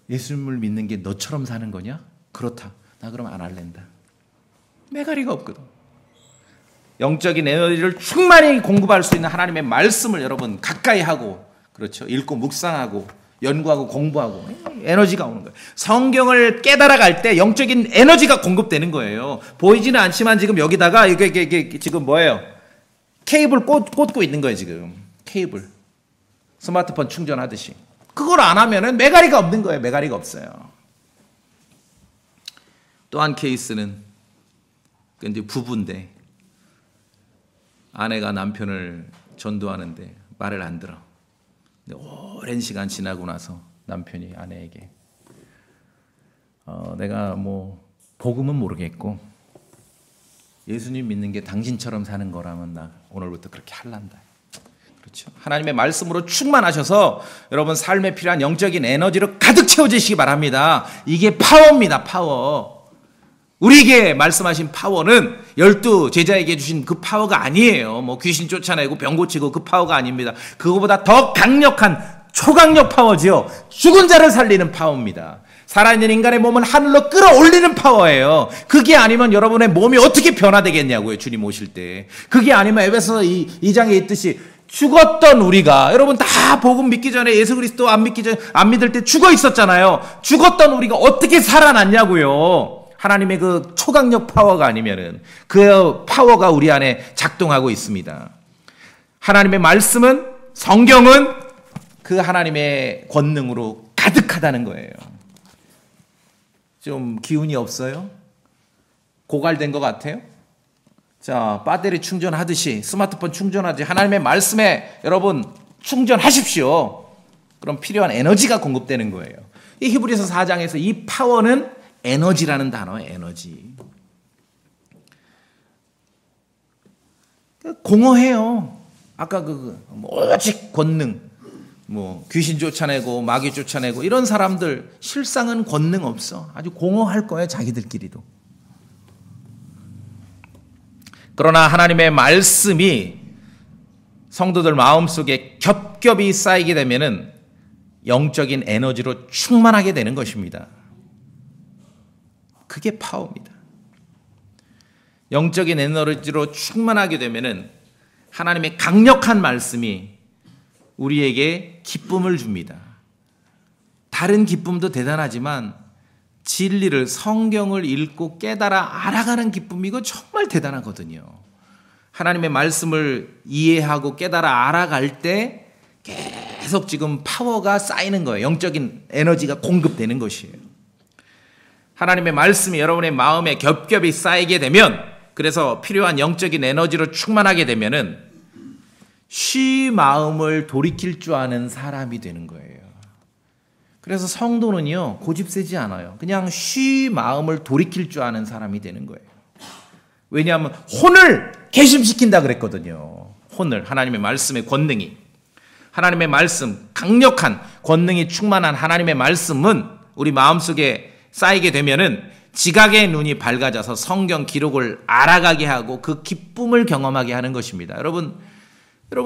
예수님을 믿는 게 너처럼 사는 거냐? 그렇다. 나 그럼 안 할랜다. 메가리가 없거든. 영적인 에너지를 충만히 공급할 수 있는 하나님의 말씀을 여러분 가까이 하고, 그렇죠? 읽고 묵상하고 연구하고 공부하고 에너지가 오는 거예요. 성경을 깨달아갈 때 영적인 에너지가 공급되는 거예요. 보이지는 않지만 지금 여기다가 이게 지금 뭐예요? 케이블 꽂고 있는 거예요. 지금 케이블 스마트폰 충전하듯이. 그걸 안 하면은 메가리가 없는 거예요. 메가리가 없어요. 또 한 케이스는 이제 부부인데 아내가 남편을 전도하는데 말을 안 들어. 근데 오랜 시간 지나고 나서 남편이 아내에게 내가 뭐 복음은 모르겠고 예수님 믿는 게 당신처럼 사는 거라면 나 오늘부터 그렇게 할란다. 그렇죠? 하나님의 말씀으로 충만하셔서 여러분 삶에 필요한 영적인 에너지로 가득 채워지시기 바랍니다. 이게 파워입니다. 파워. 우리에게 말씀하신 파워는 12 제자에게 주신 그 파워가 아니에요. 뭐 귀신 쫓아내고 병 고치고 그 파워가 아닙니다. 그거보다 더 강력한 초강력 파워지요. 죽은 자를 살리는 파워입니다. 살아있는 인간의 몸을 하늘로 끌어올리는 파워예요. 그게 아니면 여러분의 몸이 어떻게 변화되겠냐고요. 주님 오실 때. 그게 아니면 에베소서 2장에 있듯이 죽었던 우리가, 여러분 다 복음 믿기 전에 예수 그리스도 안 믿을 때 죽어 있었잖아요. 죽었던 우리가 어떻게 살아났냐고요. 하나님의 그 초강력 파워가 아니면은 그 파워가 우리 안에 작동하고 있습니다. 하나님의 말씀은, 성경은 그 하나님의 권능으로 가득하다는 거예요. 좀 기운이 없어요? 고갈된 것 같아요? 자, 배터리 충전하듯이, 스마트폰 충전하듯이 하나님의 말씀에 여러분 충전하십시오. 그럼 필요한 에너지가 공급되는 거예요. 이 히브리서 4장에서 이 파워는 에너지라는 단어예요. 에너지. 공허해요. 아까 오직 권능, 귀신 쫓아내고 마귀 쫓아내고 이런 사람들 실상은 권능 없어. 아주 공허할 거예요. 자기들끼리도. 그러나 하나님의 말씀이 성도들 마음속에 겹겹이 쌓이게 되면은 영적인 에너지로 충만하게 되는 것입니다. 그게 파워입니다. 영적인 에너지로 충만하게 되면은 하나님의 강력한 말씀이 우리에게 기쁨을 줍니다. 다른 기쁨도 대단하지만 진리를, 성경을 읽고 깨달아 알아가는 기쁨, 이거 정말 대단하거든요. 하나님의 말씀을 이해하고 깨달아 알아갈 때 계속 지금 파워가 쌓이는 거예요. 영적인 에너지가 공급되는 것이에요. 하나님의 말씀이 여러분의 마음에 겹겹이 쌓이게 되면, 그래서 필요한 영적인 에너지로 충만하게 되면은 쉬 마음을 돌이킬 줄 아는 사람이 되는 거예요. 그래서 성도는요, 고집세지 않아요. 그냥 쉬 마음을 돌이킬 줄 아는 사람이 되는 거예요. 왜냐하면 혼을 개심시킨다 그랬거든요. 혼을, 하나님의 말씀의 권능이. 하나님의 말씀, 강력한 권능이 충만한 하나님의 말씀은 우리 마음속에 쌓이게 되면은 지각의 눈이 밝아져서 성경 기록을 알아가게 하고 그 기쁨을 경험하게 하는 것입니다. 여러분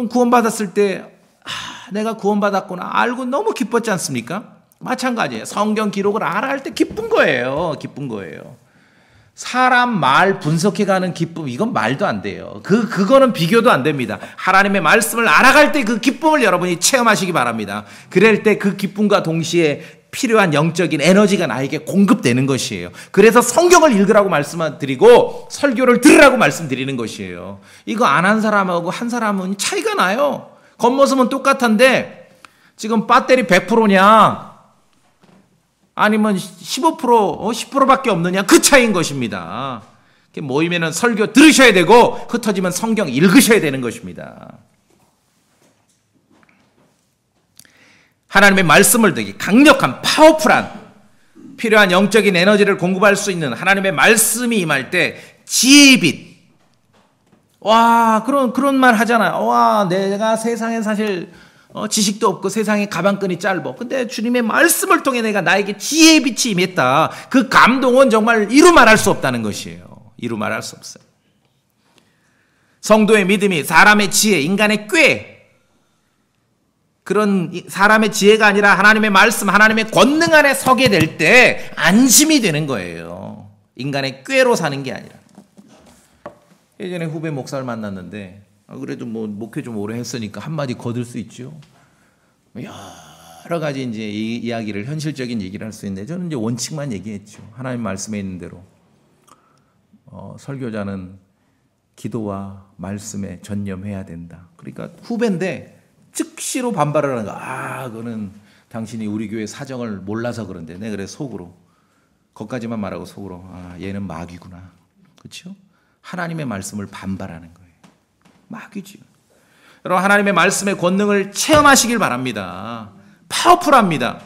구원받았을 때 내가 구원받았구나 알고 너무 기뻤지 않습니까? 마찬가지예요. 성경 기록을 알아갈 때 기쁜 거예요. 기쁜 거예요. 사람 말 분석해가는 기쁨, 이건 말도 안 돼요. 그거는 비교도 안 됩니다. 하나님의 말씀을 알아갈 때 그 기쁨을 여러분이 체험하시기 바랍니다. 그럴 때 그 기쁨과 동시에 필요한 영적인 에너지가 나에게 공급되는 것이에요. 그래서 성경을 읽으라고 말씀드리고 설교를 들으라고 말씀드리는 것이에요. 이거 안 한 사람하고 한 사람은 차이가 나요. 겉모습은 똑같은데 지금 배터리 100%냐 아니면 15%, 10%밖에 없느냐 그 차이인 것입니다. 모이면은 설교 들으셔야 되고 흩어지면 성경 읽으셔야 되는 것입니다. 하나님의 말씀을 되게 강력한 파워풀한 필요한 영적인 에너지를 공급할 수 있는 하나님의 말씀이 임할 때 지혜의 빛. 와, 그런 말 하잖아요. 와, 내가 세상에 사실 지식도 없고 세상에 가방끈이 짧아. 근데 주님의 말씀을 통해 내가 나에게 지혜의 빛이 임했다. 그 감동은 정말 이루 말할 수 없다는 것이에요. 이루 말할 수 없어요. 성도의 믿음이 사람의 지혜, 인간의 꾀, 그런 사람의 지혜가 아니라 하나님의 말씀, 하나님의 권능 안에 서게 될 때 안심이 되는 거예요. 인간의 꾀로 사는 게 아니라. 예전에 후배 목사를 만났는데 그래도 뭐 목회 좀 오래 했으니까 한마디 거둘 수 있죠. 여러 가지 이제 이야기를 현실적인 얘기를 할 수 있는데 저는 이제 원칙만 얘기했죠. 하나님 말씀에 있는 대로 설교자는 기도와 말씀에 전념해야 된다. 그러니까 후배인데 즉시로 반발을 하는 거야. 그거는 당신이 우리 교회 사정을 몰라서 그런데. 내가 그래 속으로 거기까지만 말하고 속으로 얘는 마귀구나. 그렇죠? 하나님의 말씀을 반발하는 거예요. 마귀죠. 여러분 하나님의 말씀의 권능을 체험하시길 바랍니다. 파워풀합니다.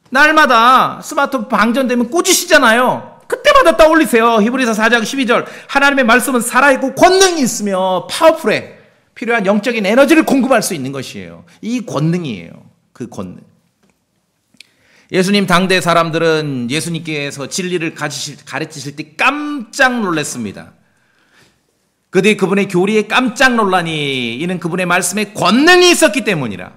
날마다 스마트폰 방전되면 꽂으시잖아요. 그때마다 떠올리세요. 히브리서 4장 12절 하나님의 말씀은 살아있고 권능이 있으며 파워풀해. 필요한 영적인 에너지를 공급할 수 있는 것이에요. 이 권능이에요. 그 권능. 예수님 당대 사람들은 예수님께서 진리를 가르치실 때 깜짝 놀랐습니다. 그분의 교리에 깜짝 놀라니 이는 그분의 말씀에 권능이 있었기 때문이라.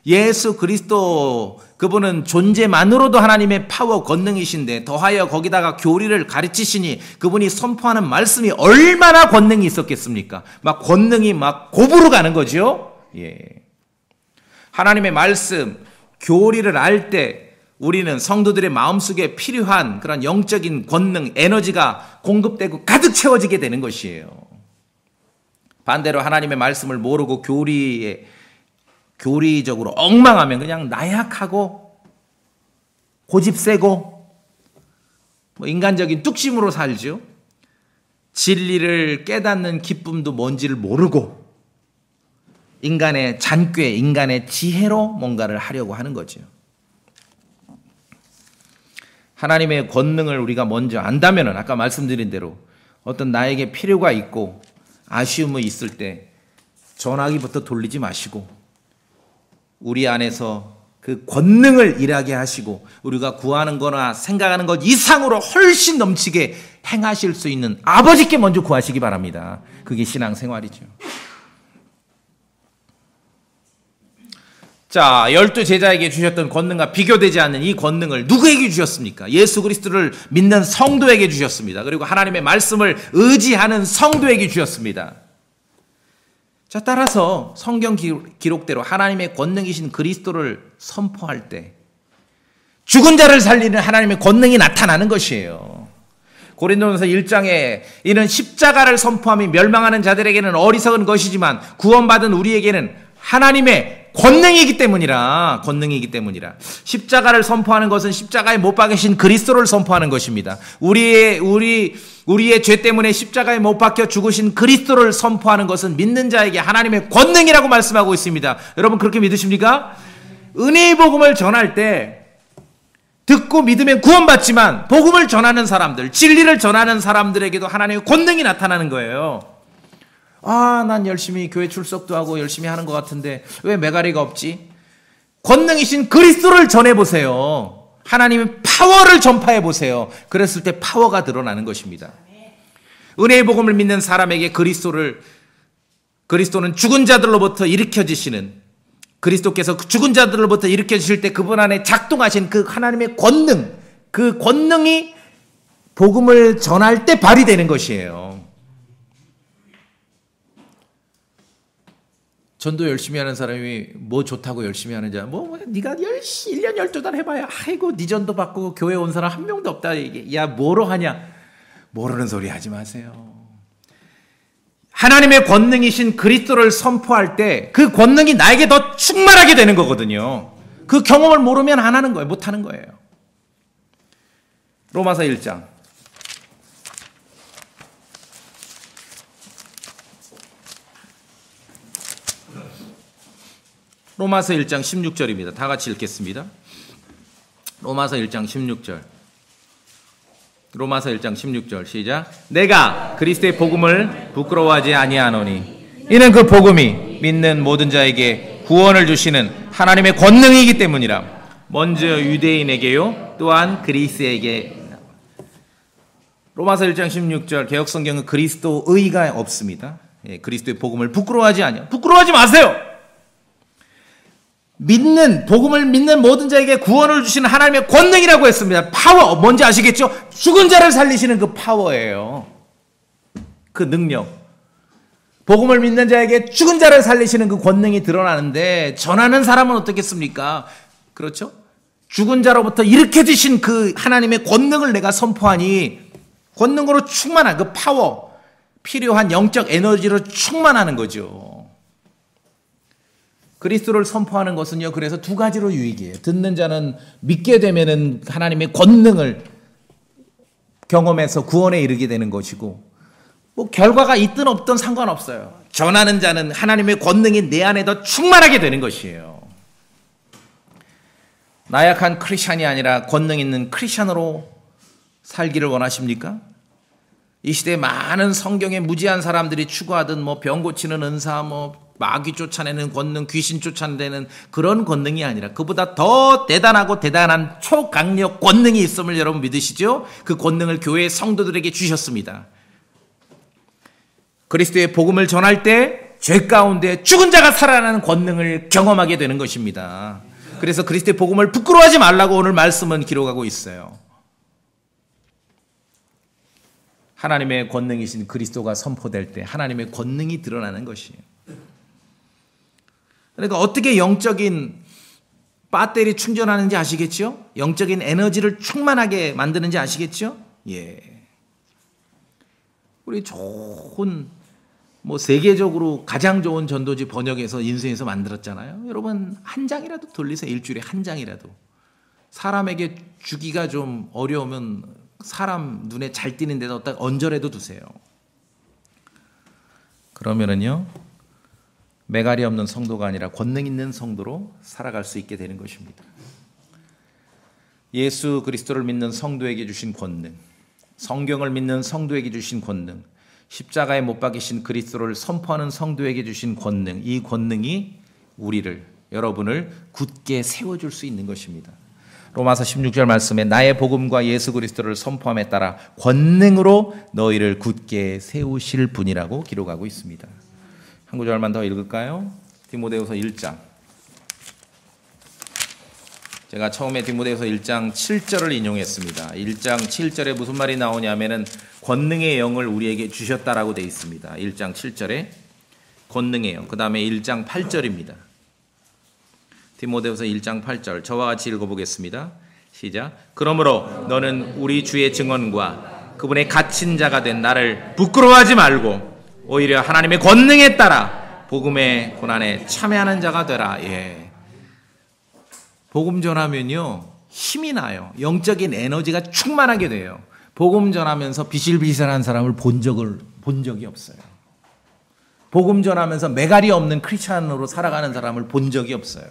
예수 그리스도 그분은 존재만으로도 하나님의 파워 권능이신데 더하여 거기다가 교리를 가르치시니 그분이 선포하는 말씀이 얼마나 권능이 있었겠습니까? 막 권능이 막 고부로 가는 거죠. 예. 하나님의 말씀, 교리를 알 때 우리는 성도들의 마음속에 필요한 그런 영적인 권능, 에너지가 공급되고 가득 채워지게 되는 것이에요. 반대로 하나님의 말씀을 모르고 교리적으로 엉망하면 그냥 나약하고 고집세고 인간적인 뚝심으로 살죠. 진리를 깨닫는 기쁨도 뭔지를 모르고 인간의 잔꾀, 인간의 지혜로 뭔가를 하려고 하는 거죠. 하나님의 권능을 우리가 먼저 안다면 아까 말씀드린 대로 어떤 나에게 필요가 있고 아쉬움이 있을 때 전화기부터 돌리지 마시고 우리 안에서 그 권능을 일하게 하시고 우리가 구하는 거나 생각하는 것 이상으로 훨씬 넘치게 행하실 수 있는 아버지께 먼저 구하시기 바랍니다. 그게 신앙생활이죠. 자, 12제자에게 주셨던 권능과 비교되지 않는 이 권능을 누구에게 주셨습니까? 예수 그리스도를 믿는 성도에게 주셨습니다. 그리고 하나님의 말씀을 의지하는 성도에게 주셨습니다. 자, 따라서 성경 기록대로 하나님의 권능이신 그리스도를 선포할 때 죽은 자를 살리는 하나님의 권능이 나타나는 것이에요. 고린도전서 1장에 이는 십자가를 선포하며 멸망하는 자들에게는 어리석은 것이지만 구원받은 우리에게는 하나님의 권능이기 때문이라. 십자가를 선포하는 것은 십자가에 못 박히신 그리스도를 선포하는 것입니다. 우리의 죄 때문에 십자가에 못 박혀 죽으신 그리스도를 선포하는 것은 믿는 자에게 하나님의 권능이라고 말씀하고 있습니다. 여러분 그렇게 믿으십니까? 은혜의 복음을 전할 때 듣고 믿으면 구원받지만 복음을 전하는 사람들, 진리를 전하는 사람들에게도 하나님의 권능이 나타나는 거예요. 아, 난 열심히 교회 출석도 하고 열심히 하는 것 같은데 왜 메가리가 없지? 권능이신 그리스도를 전해보세요. 하나님의 파워를 전파해보세요. 그랬을 때 파워가 드러나는 것입니다. 은혜의 복음을 믿는 사람에게 그리스도는 죽은 자들로부터 일으켜지시는, 그리스도께서 죽은 자들로부터 일으켜주실 때 그분 안에 작동하신 그 하나님의 권능, 그 권능이 복음을 전할 때 발휘되는 것이에요. 전도 열심히 하는 사람이 뭐 좋다고 열심히 하는지, 네가 1년 12달 해봐야 아이고 네 전도 받고 교회 온 사람 한 명도 없다. 이게 야 뭐로 하냐? 모르는 소리 하지 마세요. 하나님의 권능이신 그리스도를 선포할 때 그 권능이 나에게 더 충만하게 되는 거거든요. 그 경험을 모르면 안 하는 거예요. 못 하는 거예요. 로마서 1장. 로마서 1장 16절입니다. 다 같이 읽겠습니다. 로마서 1장 16절. 로마서 1장 16절 시작. 내가 그리스도의 복음을 부끄러워하지 아니하노니 이는 그 복음이 믿는 모든 자에게 구원을 주시는 하나님의 권능이기 때문이라. 먼저 유대인에게요 또한 그리스에게. 로마서 1장 16절 개역성경은 그리스도의가 없습니다. 그리스도의 복음을 부끄러워하지 아니하. 부끄러워하지 마세요. 복음을 믿는 모든 자에게 구원을 주시는 하나님의 권능이라고 했습니다. 파워, 뭔지 아시겠죠? 죽은 자를 살리시는 그 파워예요. 그 능력. 복음을 믿는 자에게 죽은 자를 살리시는 그 권능이 드러나는데 전하는 사람은 어떻겠습니까? 그렇죠? 죽은 자로부터 일으켜주신 그 하나님의 권능을 내가 선포하니 권능으로 충만한 그 파워, 필요한 영적 에너지로 충만하는 거죠. 그리스도를 선포하는 것은요, 그래서 두 가지로 유익이에요. 듣는 자는 믿게 되면은 하나님의 권능을 경험해서 구원에 이르게 되는 것이고, 뭐 결과가 있든 없든 상관없어요. 전하는 자는 하나님의 권능이 내 안에 더 충만하게 되는 것이에요. 나약한 크리스찬이 아니라 권능 있는 크리스찬으로 살기를 원하십니까? 이 시대에 많은 성경에 무지한 사람들이 추구하던 병 고치는 은사, 마귀 쫓아내는 권능, 귀신 쫓아내는 그런 권능이 아니라 그보다 더 대단하고 대단한 초강력 권능이 있음을 여러분 믿으시죠? 그 권능을 교회의 성도들에게 주셨습니다. 그리스도의 복음을 전할 때 죄 가운데 죽은 자가 살아나는 권능을 경험하게 되는 것입니다. 그래서 그리스도의 복음을 부끄러워하지 말라고 오늘 말씀은 기록하고 있어요. 하나님의 권능이신 그리스도가 선포될 때 하나님의 권능이 드러나는 것이에요. 그러니까 어떻게 영적인 배터리 충전하는지 아시겠죠? 영적인 에너지를 충만하게 만드는지 아시겠죠? 예. 우리 좋은 세계적으로 가장 좋은 전도지 번역해서 인쇄해서 만들었잖아요. 여러분 한 장이라도 돌리세요. 일주일에 한 장이라도. 사람에게 주기가 좀 어려우면 사람 눈에 잘 띄는 데다 딱 얹어라도 두세요. 그러면은요. 매갈이 없는 성도가 아니라 권능 있는 성도로 살아갈 수 있게 되는 것입니다. 예수 그리스도를 믿는 성도에게 주신 권능, 성경을 믿는 성도에게 주신 권능, 십자가에 못 박이신 그리스도를 선포하는 성도에게 주신 권능, 이 권능이 여러분을 굳게 세워줄 수 있는 것입니다. 로마서 16절 말씀에 나의 복음과 예수 그리스도를 선포함에 따라 권능으로 너희를 굳게 세우실 분이라고 기록하고 있습니다. 한 구절만 더 읽을까요? 디모데후서 1장. 제가 처음에 디모데후서 1장 7절을 인용했습니다. 1장 7절에 무슨 말이 나오냐면은 권능의 영을 우리에게 주셨다라고 되어 있습니다. 1장 7절에 권능의 영. 그다음에 1장 8절입니다. 디모데후서 1장 8절. 저와 같이 읽어보겠습니다. 시작. 그러므로 너는 우리 주의 증언과 그분의 갇힌 자가 된 나를 부끄러워하지 말고 오히려 하나님의 권능에 따라 복음의 고난에 참여하는 자가 되라. 예. 복음 전하면요 힘이 나요. 영적인 에너지가 충만하게 돼요. 복음 전하면서 비실비실한 사람을 본 적이 없어요. 복음 전하면서 매갈이 없는 크리스찬으로 살아가는 사람을 본 적이 없어요.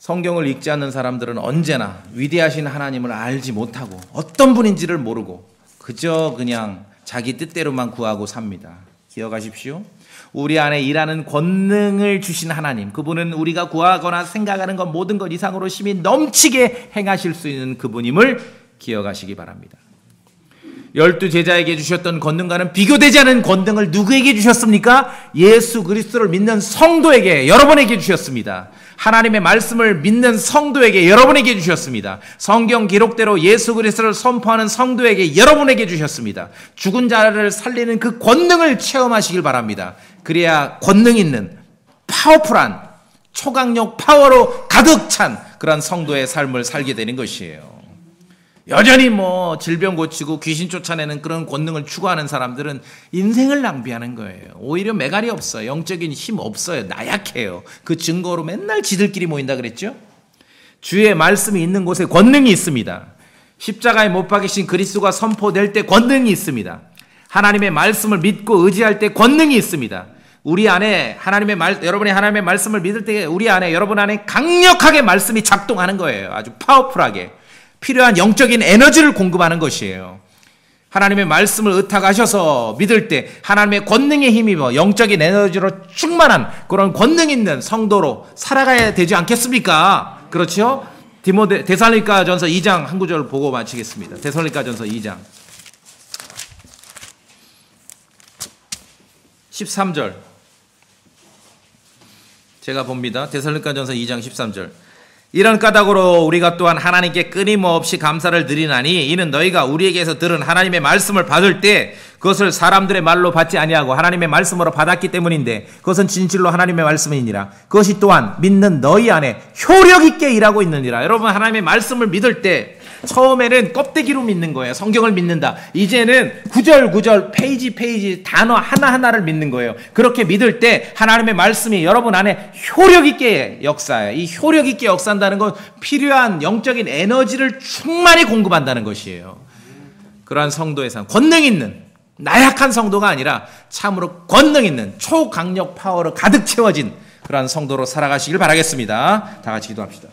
성경을 읽지 않는 사람들은 언제나 위대하신 하나님을 알지 못하고 어떤 분인지를 모르고 그저 그냥 자기 뜻대로만 구하고 삽니다. 기억하십시오. 우리 안에 일하는 권능을 주신 하나님, 그분은 우리가 구하거나 생각하는 것 모든 것 이상으로 심히 넘치게 행하실 수 있는 그분임을 기억하시기 바랍니다. 12제자에게 주셨던 권능과는 비교되지 않은 권능을 누구에게 주셨습니까? 예수 그리스도를 믿는 성도에게, 여러분에게 주셨습니다. 하나님의 말씀을 믿는 성도에게, 여러분에게 주셨습니다. 성경 기록대로 예수 그리스도를 선포하는 성도에게, 여러분에게 주셨습니다. 죽은 자를 살리는 그 권능을 체험하시길 바랍니다. 그래야 권능 있는 파워풀한 초강력 파워로 가득 찬 그런 성도의 삶을 살게 되는 것이에요. 여전히 질병 고치고 귀신 쫓아내는 그런 권능을 추구하는 사람들은 인생을 낭비하는 거예요. 오히려 매갈이 없어요. 영적인 힘 없어요. 나약해요. 그 증거로 맨날 지들끼리 모인다 그랬죠? 주의 말씀이 있는 곳에 권능이 있습니다. 십자가에 못 박히신 그리스도가 선포될 때 권능이 있습니다. 하나님의 말씀을 믿고 의지할 때 권능이 있습니다. 우리 안에 여러분이 하나님의 말씀을 믿을 때 우리 안에, 여러분 안에 강력하게 말씀이 작동하는 거예요. 아주 파워풀하게. 필요한 영적인 에너지를 공급하는 것이에요. 하나님의 말씀을 의탁하셔서 믿을 때 하나님의 권능에 힘입어 영적인 에너지로 충만한 그런 권능 있는 성도로 살아가야 되지 않겠습니까? 그렇죠? 데살로니가전서 2장 한 구절 보고 마치겠습니다. 데살로니가전서 2장 13절 제가 봅니다. 데살로니가전서 2장 13절. 이런 까닭으로 우리가 또한 하나님께 끊임없이 감사를 드리나니 이는 너희가 우리에게서 들은 하나님의 말씀을 받을 때 그것을 사람들의 말로 받지 아니하고 하나님의 말씀으로 받았기 때문인데 그것은 진실로 하나님의 말씀이니라. 그것이 또한 믿는 너희 안에 효력 있게 일하고 있느니라. 여러분, 하나님의 말씀을 믿을 때 처음에는 껍데기로 믿는 거예요. 성경을 믿는다. 이제는 구절 페이지 단어 하나하나를 믿는 거예요. 그렇게 믿을 때 하나님의 말씀이 여러분 안에 효력 있게 역사해요. 이 효력 있게 역사한다는 건 필요한 영적인 에너지를 충만히 공급한다는 것이에요. 그러한 성도의 삶, 권능 있는 나약한 성도가 아니라 참으로 권능 있는 초강력 파워로 가득 채워진 그러한 성도로 살아가시길 바라겠습니다. 다 같이 기도합시다.